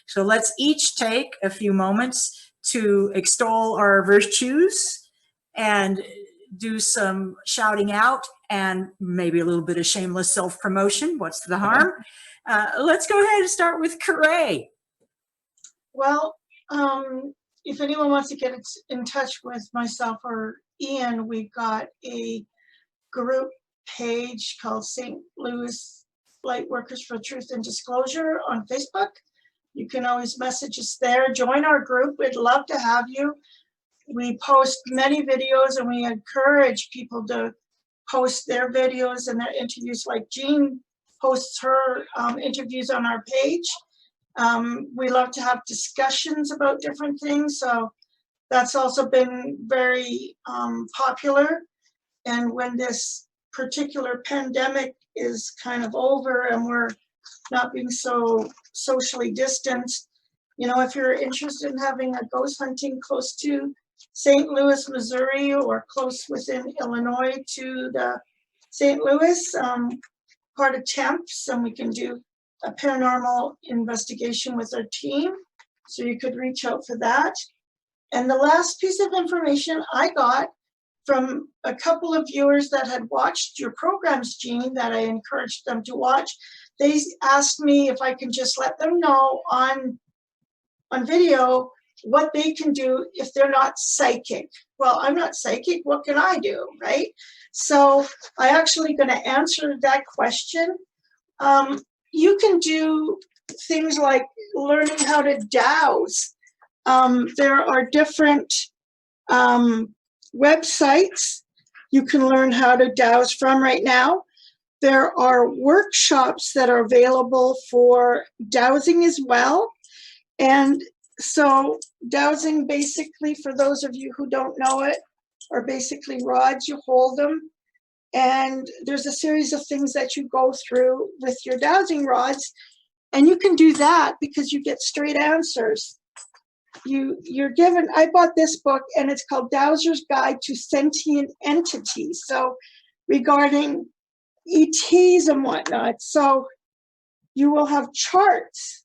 So let's each take a few moments to extol our virtues and do some shouting out and maybe a little bit of shameless self-promotion. What's the harm? Let's go ahead and start with Corae. Well, if anyone wants to get in touch with myself or Ian, we've got a group page called St. Louis Lightworkers for Truth and Disclosure on Facebook. You can always message us there. Join our group. We'd love to have you. We post many videos, and we encourage people to post their videos and their interviews, like Jean posts her interviews on our page. We love to have discussions about different things, so that's also been very popular. And when this particular pandemic is kind of over and we're not being so socially distanced, if you're interested in having a ghost hunting close to St. Louis, Missouri, or close within Illinois to the St. Louis, part of temps, and we can do a paranormal investigation with our team. So you could reach out for that. And the last piece of information I got from a couple of viewers that had watched your programs, Jean, that I encouraged them to watch, they asked me if I can just let them know on video what they can do if they're not psychic. Well, I'm not psychic. What can I do, right? So I actually going to answer that question. You can do things like learning how to dowse. There are different websites you can learn how to dowse from right now. There are workshops that are available for dowsing as well. And So dowsing, basically, for those of you who don't know it, are basically rods. You hold them, and there's a series of things that you go through with your dowsing rods, and you can do that because you get straight answers. You're given, I bought this book, and it's called Dowser's Guide to Sentient Entities, so regarding ETs and whatnot. So you will have charts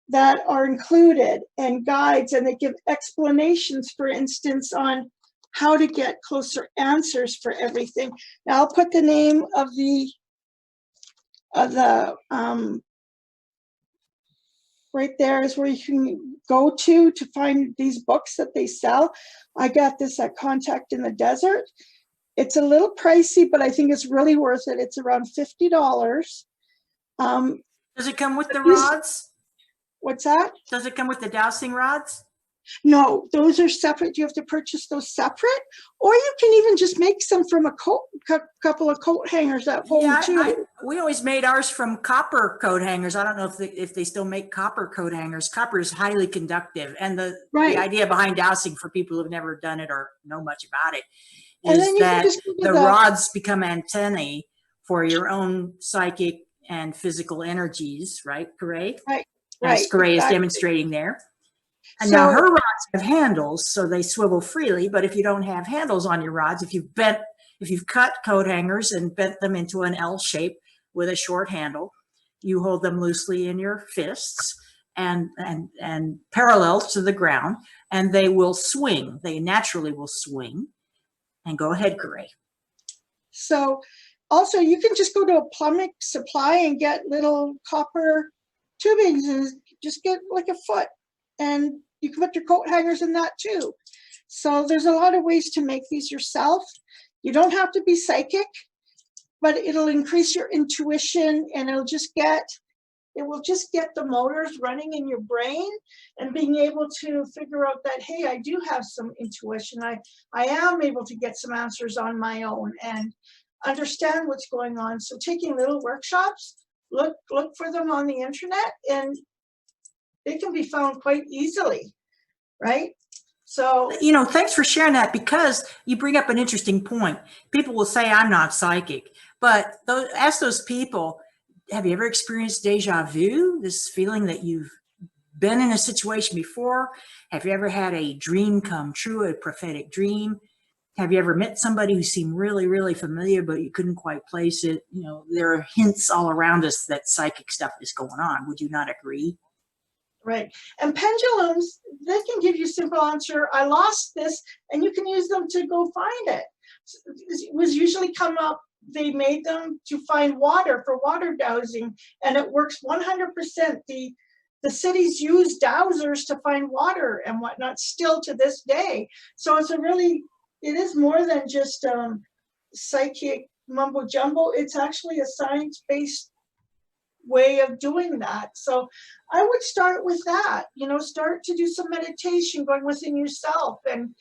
that are included and guides, and they give explanations, for instance, on how to get closer answers for everything. Now I'll put the name of the right there is where you can go to find these books that they sell. I got this at Contact in the Desert. It's a little pricey, but I think it's really worth it. It's around $50. Does it come with the rods? What's that? Does it come with the dowsing rods? No, those are separate. You have to purchase those separate, or you can even just make some from a couple of coat hangers at home too. We always made ours from copper coat hangers. I don't know if they still make copper coat hangers. Copper is highly conductive, and the idea behind dowsing, for people who've never done it or know much about it, is that the rods become antennae for your own psychic and physical energies, right, Corae? Right. As Corae is demonstrating there. And so, now her rods have handles, so they swivel freely. But if you don't have handles on your rods, if you've cut coat hangers and bent them into an L shape with a short handle, you hold them loosely in your fists and parallel to the ground, and they will swing. They naturally will swing. And go ahead, Corae. So also, you can just go to a plumbing supply and get little copper tubings and just get like a foot. And you can put your coat hangers in that too. So there's a lot of ways to make these yourself. You don't have to be psychic, but it'll increase your intuition, and it will just get the motors running in your brain and being able to figure out that, hey, I do have some intuition. I am able to get some answers on my own and understand what's going on. So taking little workshops, look for them on the internet, and they can be found quite easily, right? So, thanks for sharing that, because you bring up an interesting point. People will say, I'm not psychic, but ask those people, have you ever experienced deja vu? This feeling that you've been in a situation before? Have you ever had a dream come true, a prophetic dream? Have you ever met somebody who seemed really, really familiar, but you couldn't quite place it? There are hints all around us that psychic stuff is going on. Would you not agree? Right. And pendulums, they can give you simple answer, I lost this, and you can use them to go find it. It was usually they made them to find water for water dowsing, and it works 100%. The cities use dowsers to find water and whatnot still to this day. So it is more than just psychic mumbo jumbo. It's actually a science-based way of doing that. So I would start with that, start to do some meditation, going within yourself, and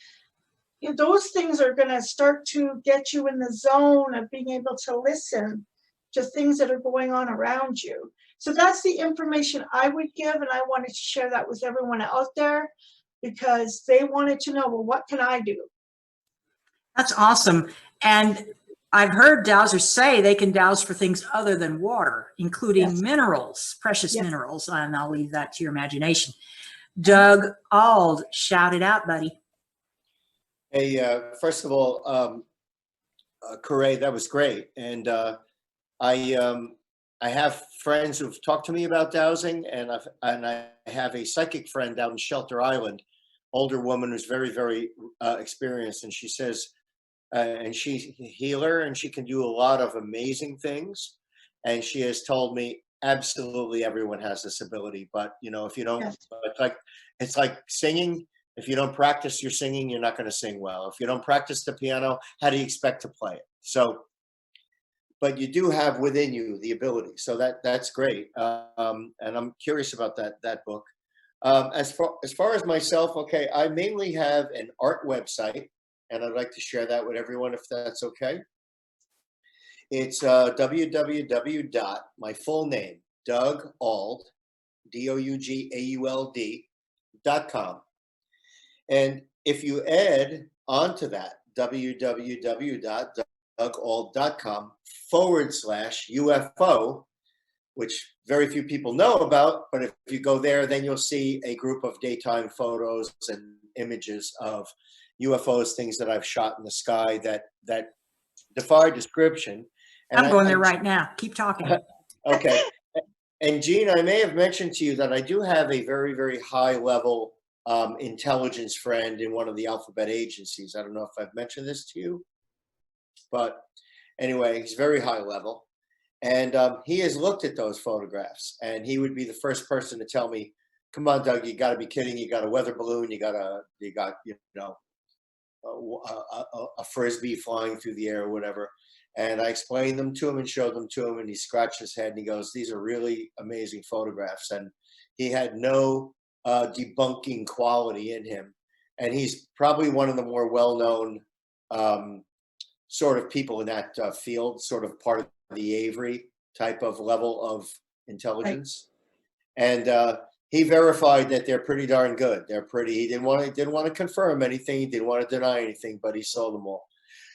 those things are going to start to get you in the zone of being able to listen to things that are going on around you. So that's the information I would give, and I wanted to share that with everyone out there because they wanted to know, well, what can I do? That's awesome. And I've heard dowsers say they can douse for things other than water, including minerals, precious minerals, and I'll leave that to your imagination. Doug Auld, shout it out, buddy. Hey, first of all, Corae, that was great. And I have friends who've talked to me about dowsing, and I have a psychic friend down in Shelter Island, older woman who's very, very experienced, and she says, and she's a healer, and she can do a lot of amazing things. And she has told me absolutely everyone has this ability, but if you don't, it's like singing. If you don't practice your singing, you're not going to sing well. If you don't practice the piano, how do you expect to play it? So, but you do have within you the ability. So that's great. And I'm curious about that book. As far as myself, okay, I mainly have an art website, and I'd like to share that with everyone if that's okay. It's www. My full name, Doug Auld, DOUGAULD www.dougauld.com. And if you add onto that, www.dougauld.com/UFO, which very few people know about, but if you go there, then you'll see a group of daytime photos and images of UFOs, things that I've shot in the sky that defy description. And I'm going there right now. Keep talking. Okay. And Gene, I may have mentioned to you that I do have a very, very high level intelligence friend in one of the alphabet agencies. I don't know if I've mentioned this to you, but anyway, he's very high level. And he has looked at those photographs, and he would be the first person to tell me, come on, Doug, you got to be kidding. You got a weather balloon. You got a Frisbee flying through the air or whatever. And I explained them to him and showed them to him, and he scratched his head and he goes, these are really amazing photographs. And he had no debunking quality in him. And he's probably one of the more well-known sort of people in that field, sort of part of the Avery type of level of intelligence. Right. And he verified that they're pretty darn good. They're pretty, he didn't want to confirm anything. He didn't want to deny anything, but he saw them all.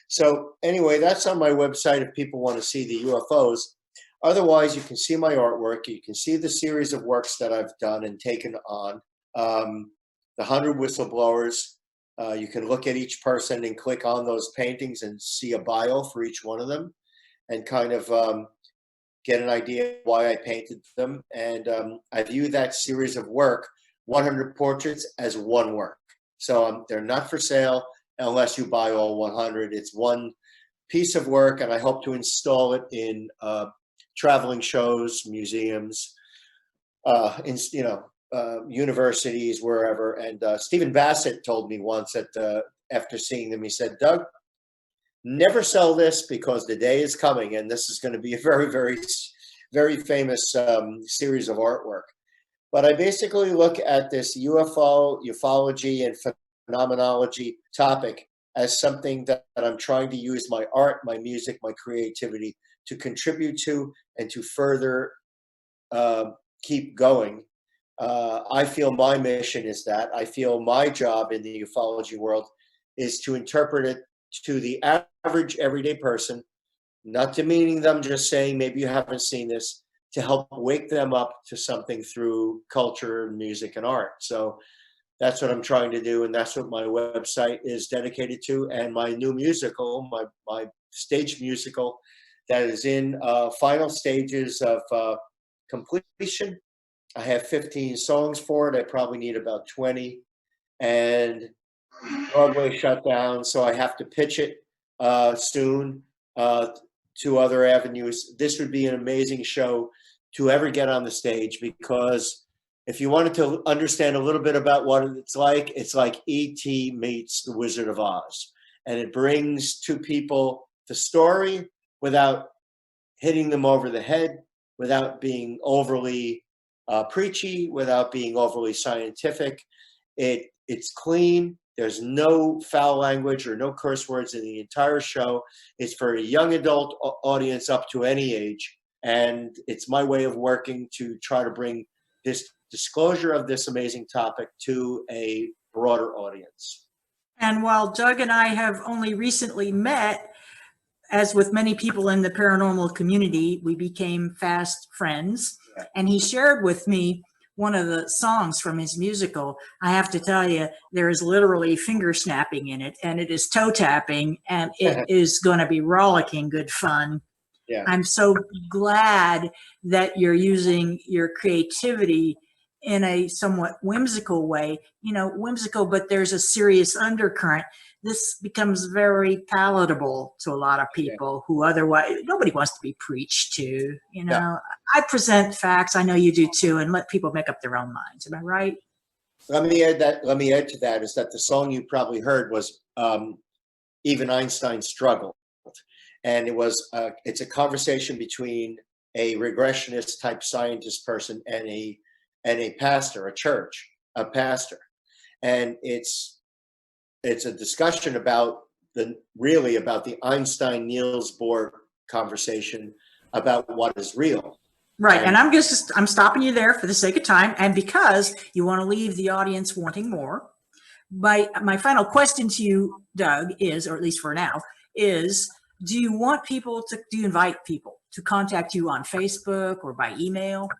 So anyway, that's on my website if people want to see the UFOs. Otherwise, you can see my artwork. You can see the series of works that I've done and taken on. The 100 whistleblowers. You can look at each person and click on those paintings and see a bio for each one of them and kind of get an idea why I painted them. And I view that series of work, 100 portraits, as one work. So they're not for sale unless you buy all 100. It's one piece of work, and I hope to install it in traveling shows, museums, universities, wherever. And Stephen Bassett told me once that after seeing them, he said, Doug, never sell this because the day is coming, and this is going to be a very, very, very famous series of artwork. But I basically look at this UFO, ufology, and phenomenology topic as something that I'm trying to use my art, my music, my creativity to contribute to and to further keep going. I feel my mission is that. I feel my job in the ufology world is to interpret it to the average everyday person, not demeaning them, just saying maybe you haven't seen this, to help wake them up to something through culture, music, and art. So that's what I'm trying to do, and that's what my website is dedicated to. And my new musical, my stage musical, that is in final stages of completion. I have 15 songs for it. I probably need about 20. And Broadway shut down, so I have to pitch it soon to other avenues. This would be an amazing show to ever get on the stage, because if you wanted to understand a little bit about what it's like E.T. meets the Wizard of Oz. And it brings to people the story without hitting them over the head, without being overly preachy, without being overly scientific. It's clean. There's no foul language or no curse words in the entire show. It's for a young adult audience up to any age. And it's my way of working to try to bring this disclosure of this amazing topic to a broader audience. And while Doug and I have only recently met, as with many people in the paranormal community, we became fast friends. Yeah. And he shared with me one of the songs from his musical. I have to tell you, there is literally finger snapping in it, and it is toe tapping, and it is going to be rollicking good fun. Yeah. I'm so glad that you're using your creativity in a somewhat whimsical way, whimsical, but there's a serious undercurrent. This becomes very palatable to a lot of people who otherwise, nobody wants to be preached to, Yeah. I present facts, I know you do too, and let people make up their own minds. Am I right? Let me add to that is that the song you probably heard was Even Einstein Struggled. And it's a conversation between a regressionist type scientist person and a pastor, a pastor. And it's a discussion about the Einstein-Niels Bohr conversation about what is real. Right. And I'm stopping you there for the sake of time. And because you want to leave the audience wanting more, my final question to you, Doug, is, or at least for now, is do you invite people to contact you on Facebook or by email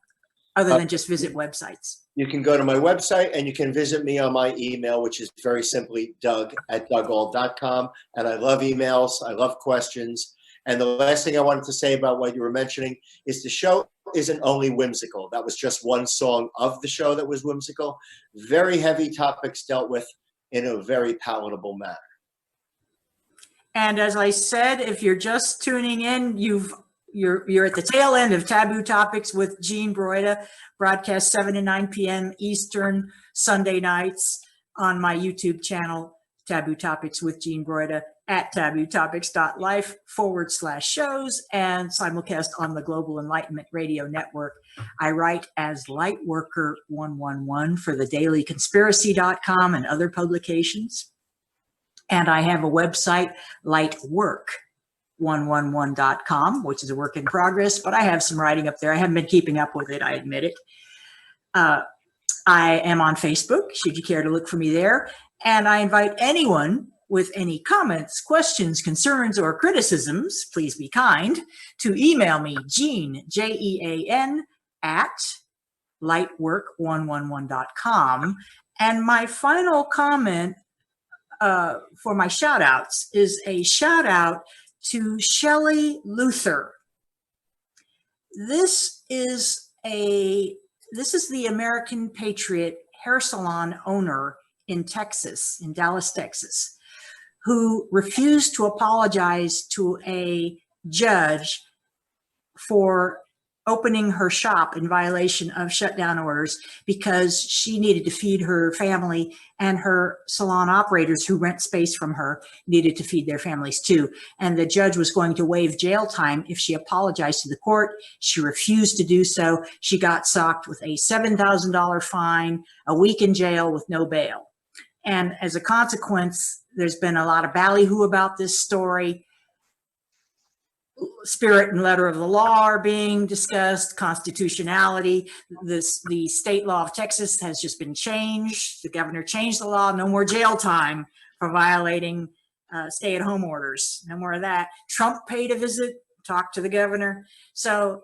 other than just visit websites? You can go to my website and you can visit me on my email, which is very simply doug@dougauld.com. And I love emails. I love questions. And the last thing I wanted to say about what you were mentioning is the show isn't only whimsical. That was just one song of the show that was whimsical. Very heavy topics dealt with in a very palatable manner. And as I said, if you're just tuning in, you're at the tail end of Taboo Topics with Jean Broida, broadcast 7 to 9 p.m. Eastern, Sunday nights on my YouTube channel, Taboo Topics with Jean Broida, at tabootopics.life/shows, and simulcast on the Global Enlightenment Radio Network. I write as Lightworker111 for the dailyconspiracy.com and other publications. And I have a website, lightwork111.com, which is a work in progress, but I have some writing up there. I haven't been keeping up with it, I admit it. I am on Facebook, should you care to look for me there. And I invite anyone with any comments, questions, concerns, or criticisms, please be kind, to email me, Jean, Jean, at lightwork111.com. And my final comment for my shout outs is a shout out to Shelley Luther. This is the American Patriot hair salon owner in Texas, in Dallas, Texas, who refused to apologize to a judge for opening her shop in violation of shutdown orders because she needed to feed her family, and her salon operators who rent space from her needed to feed their families too. And the judge was going to waive jail time if she apologized to the court. She refused to do so. She got socked with a $7,000 fine, a week in jail with no bail. And as a consequence, there's been a lot of ballyhoo about this story. Spirit and letter of the law are being discussed, constitutionality. The state law of Texas has just been changed. The governor changed the law. No more jail time for violating stay-at-home orders. No more of that. Trump paid a visit, talked to the governor. So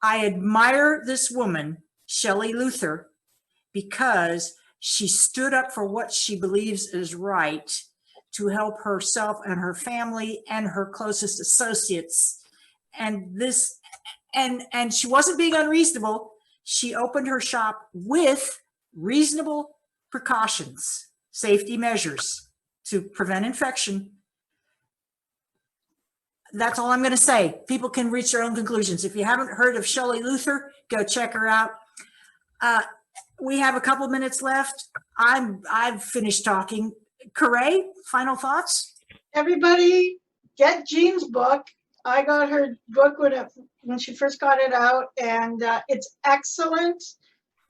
I admire this woman, Shelley Luther, because she stood up for what she believes is right to help herself and her family and her closest associates. And she wasn't being unreasonable. She opened her shop with reasonable precautions, safety measures to prevent infection. That's all I'm going to say. People can reach their own conclusions. If you haven't heard of Shelley Luther, go check her out. We have a couple minutes left. I've finished talking. Corae, final thoughts? Everybody get Jean's book. I got her book when she first got it out, and it's excellent.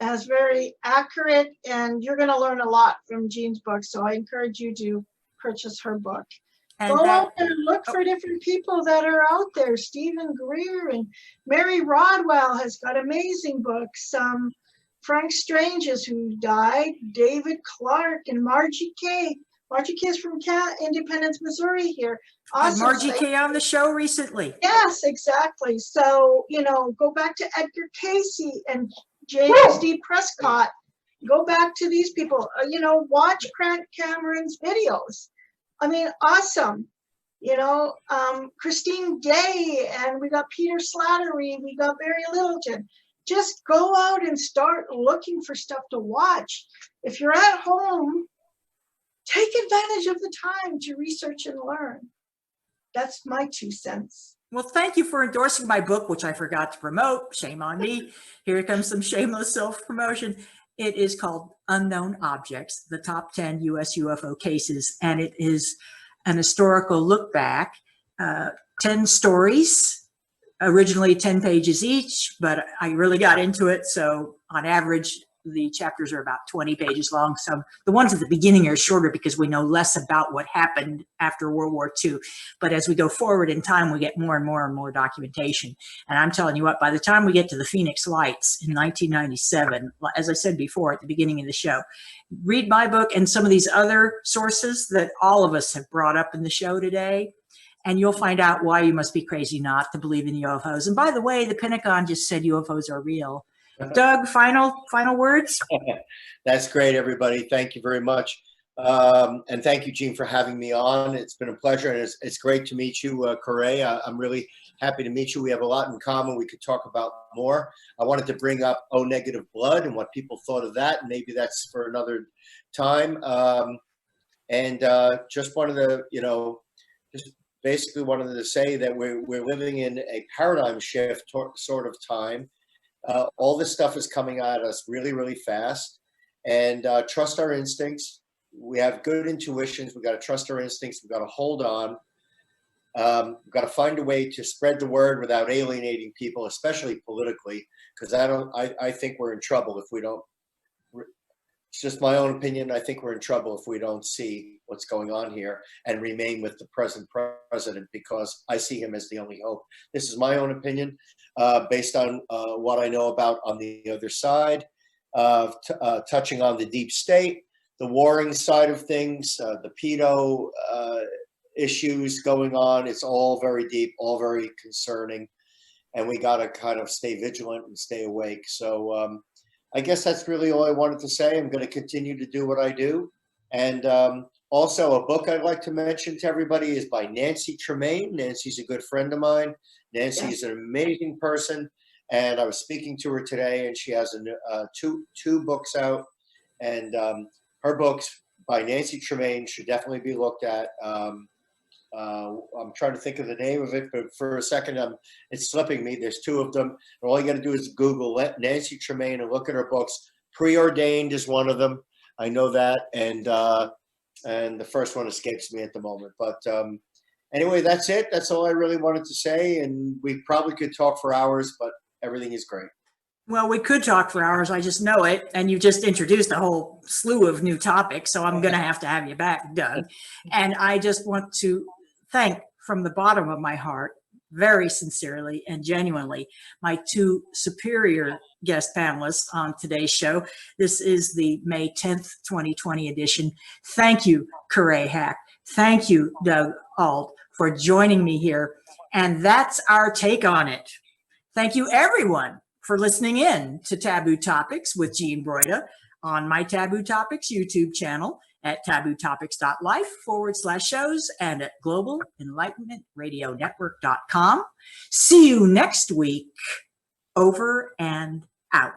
It's very accurate, and you're going to learn a lot from Jean's book. So I encourage you to purchase her book. And go out and look for different people that are out there. Stephen Greer and Mary Rodwell has got amazing books. Frank Strange's who died, David Clark, and Margie Kay. Margie Kay is from Independence, Missouri here. Had Margie Kay on the show recently. Yes, exactly. So, go back to Edgar Casey and James D. Prescott. Go back to these people. Watch Grant Cameron's videos. I mean, awesome. Christine Day, and we got Peter Slattery, we got Barry Littleton. Just go out and start looking for stuff to watch. If you're at home, take advantage of the time to research and learn. That's my 2 cents. Well, thank you for endorsing my book, which I forgot to promote. Shame on me. Here comes some shameless self-promotion. It is called Unknown Objects, the Top 10 U.S. UFO Cases, and it is an historical look back, 10 stories, originally 10 pages each, but I really got into it. So on average, the chapters are about 20 pages long. So the ones at the beginning are shorter because we know less about what happened after World War II. But as we go forward in time, we get more and more and more documentation. And I'm telling you what, by the time we get to the Phoenix Lights in 1997, as I said before at the beginning of the show, read my book and some of these other sources that all of us have brought up in the show today, and you'll find out why you must be crazy not to believe in UFOs. And by the way, the Pentagon just said UFOs are real. Doug, final words? That's great, everybody. Thank you very much. And thank you, Gene, for having me on. It's been a pleasure, and it's great to meet you, Corae. I'm really happy to meet you. We have a lot in common. We could talk about more. I wanted to bring up O-negative blood and what people thought of that. Maybe that's for another time. Just wanted to, just basically wanted to say that we're living in a paradigm shift sort of time. All this stuff is coming at us really, really fast, and trust our instincts. We have good intuitions. We've got to trust our instincts. We've got to hold on. We've got to find a way to spread the word without alienating people, especially politically, because I think we're in trouble if we don't. It's just my own opinion. I think we're in trouble if we don't see what's going on here and remain with the present president, because I see him as the only hope. This is my own opinion, based on what I know about on the other side, touching on the deep state, the warring side of things, the pedo issues going on. It's all very deep, all very concerning, and we got to kind of stay vigilant and stay awake. So I guess that's really all I wanted to say. I'm going to continue to do what I do. And also a book I'd like to mention to everybody is by Nancy Tremaine. Nancy's a good friend of mine. Nancy is an amazing person. And I was speaking to her today, and she has two books out. And her books by Nancy Tremaine should definitely be looked at. I'm trying to think of the name of it, but for a second, it's slipping me. There's two of them. And all you got to do is Google Nancy Tremaine and look at her books. Preordained is one of them. I know that. And the first one escapes me at the moment. But anyway, that's it. That's all I really wanted to say. And we probably could talk for hours, but everything is great. Well, we could talk for hours. I just know it. And you just introduced a whole slew of new topics. So I'm going to have you back, Doug. And I just want to thank from the bottom of my heart, very sincerely and genuinely, my two superior guest panelists on today's show. This is the May 10th, 2020 edition. Thank you, Corae Hack. Thank you, Doug Auld, for joining me here. And that's our take on it. Thank you, everyone, for listening in to Taboo Topics with Gene Broida on my Taboo Topics YouTube channel at tabootopics.life/shows and at globalenlightenmentradionetwork.com. See you next week. Over and out.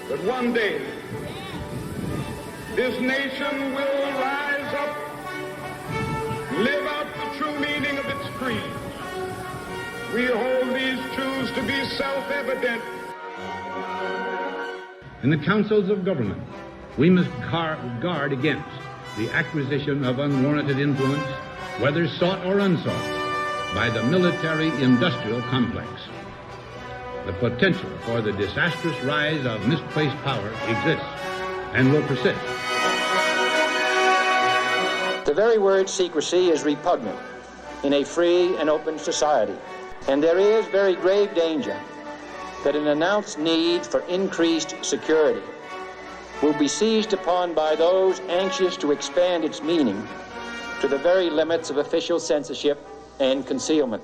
That one day this nation will rise up, live out the true meaning of its creed. We hold these truths to be self-evident. In the councils of government, we must guard against the acquisition of unwarranted influence, whether sought or unsought, by the military-industrial complex. The potential for the disastrous rise of misplaced power exists and will persist. The very word secrecy is repugnant in a free and open society, and there is very grave danger that an announced need for increased security will be seized upon by those anxious to expand its meaning to the very limits of official censorship and concealment.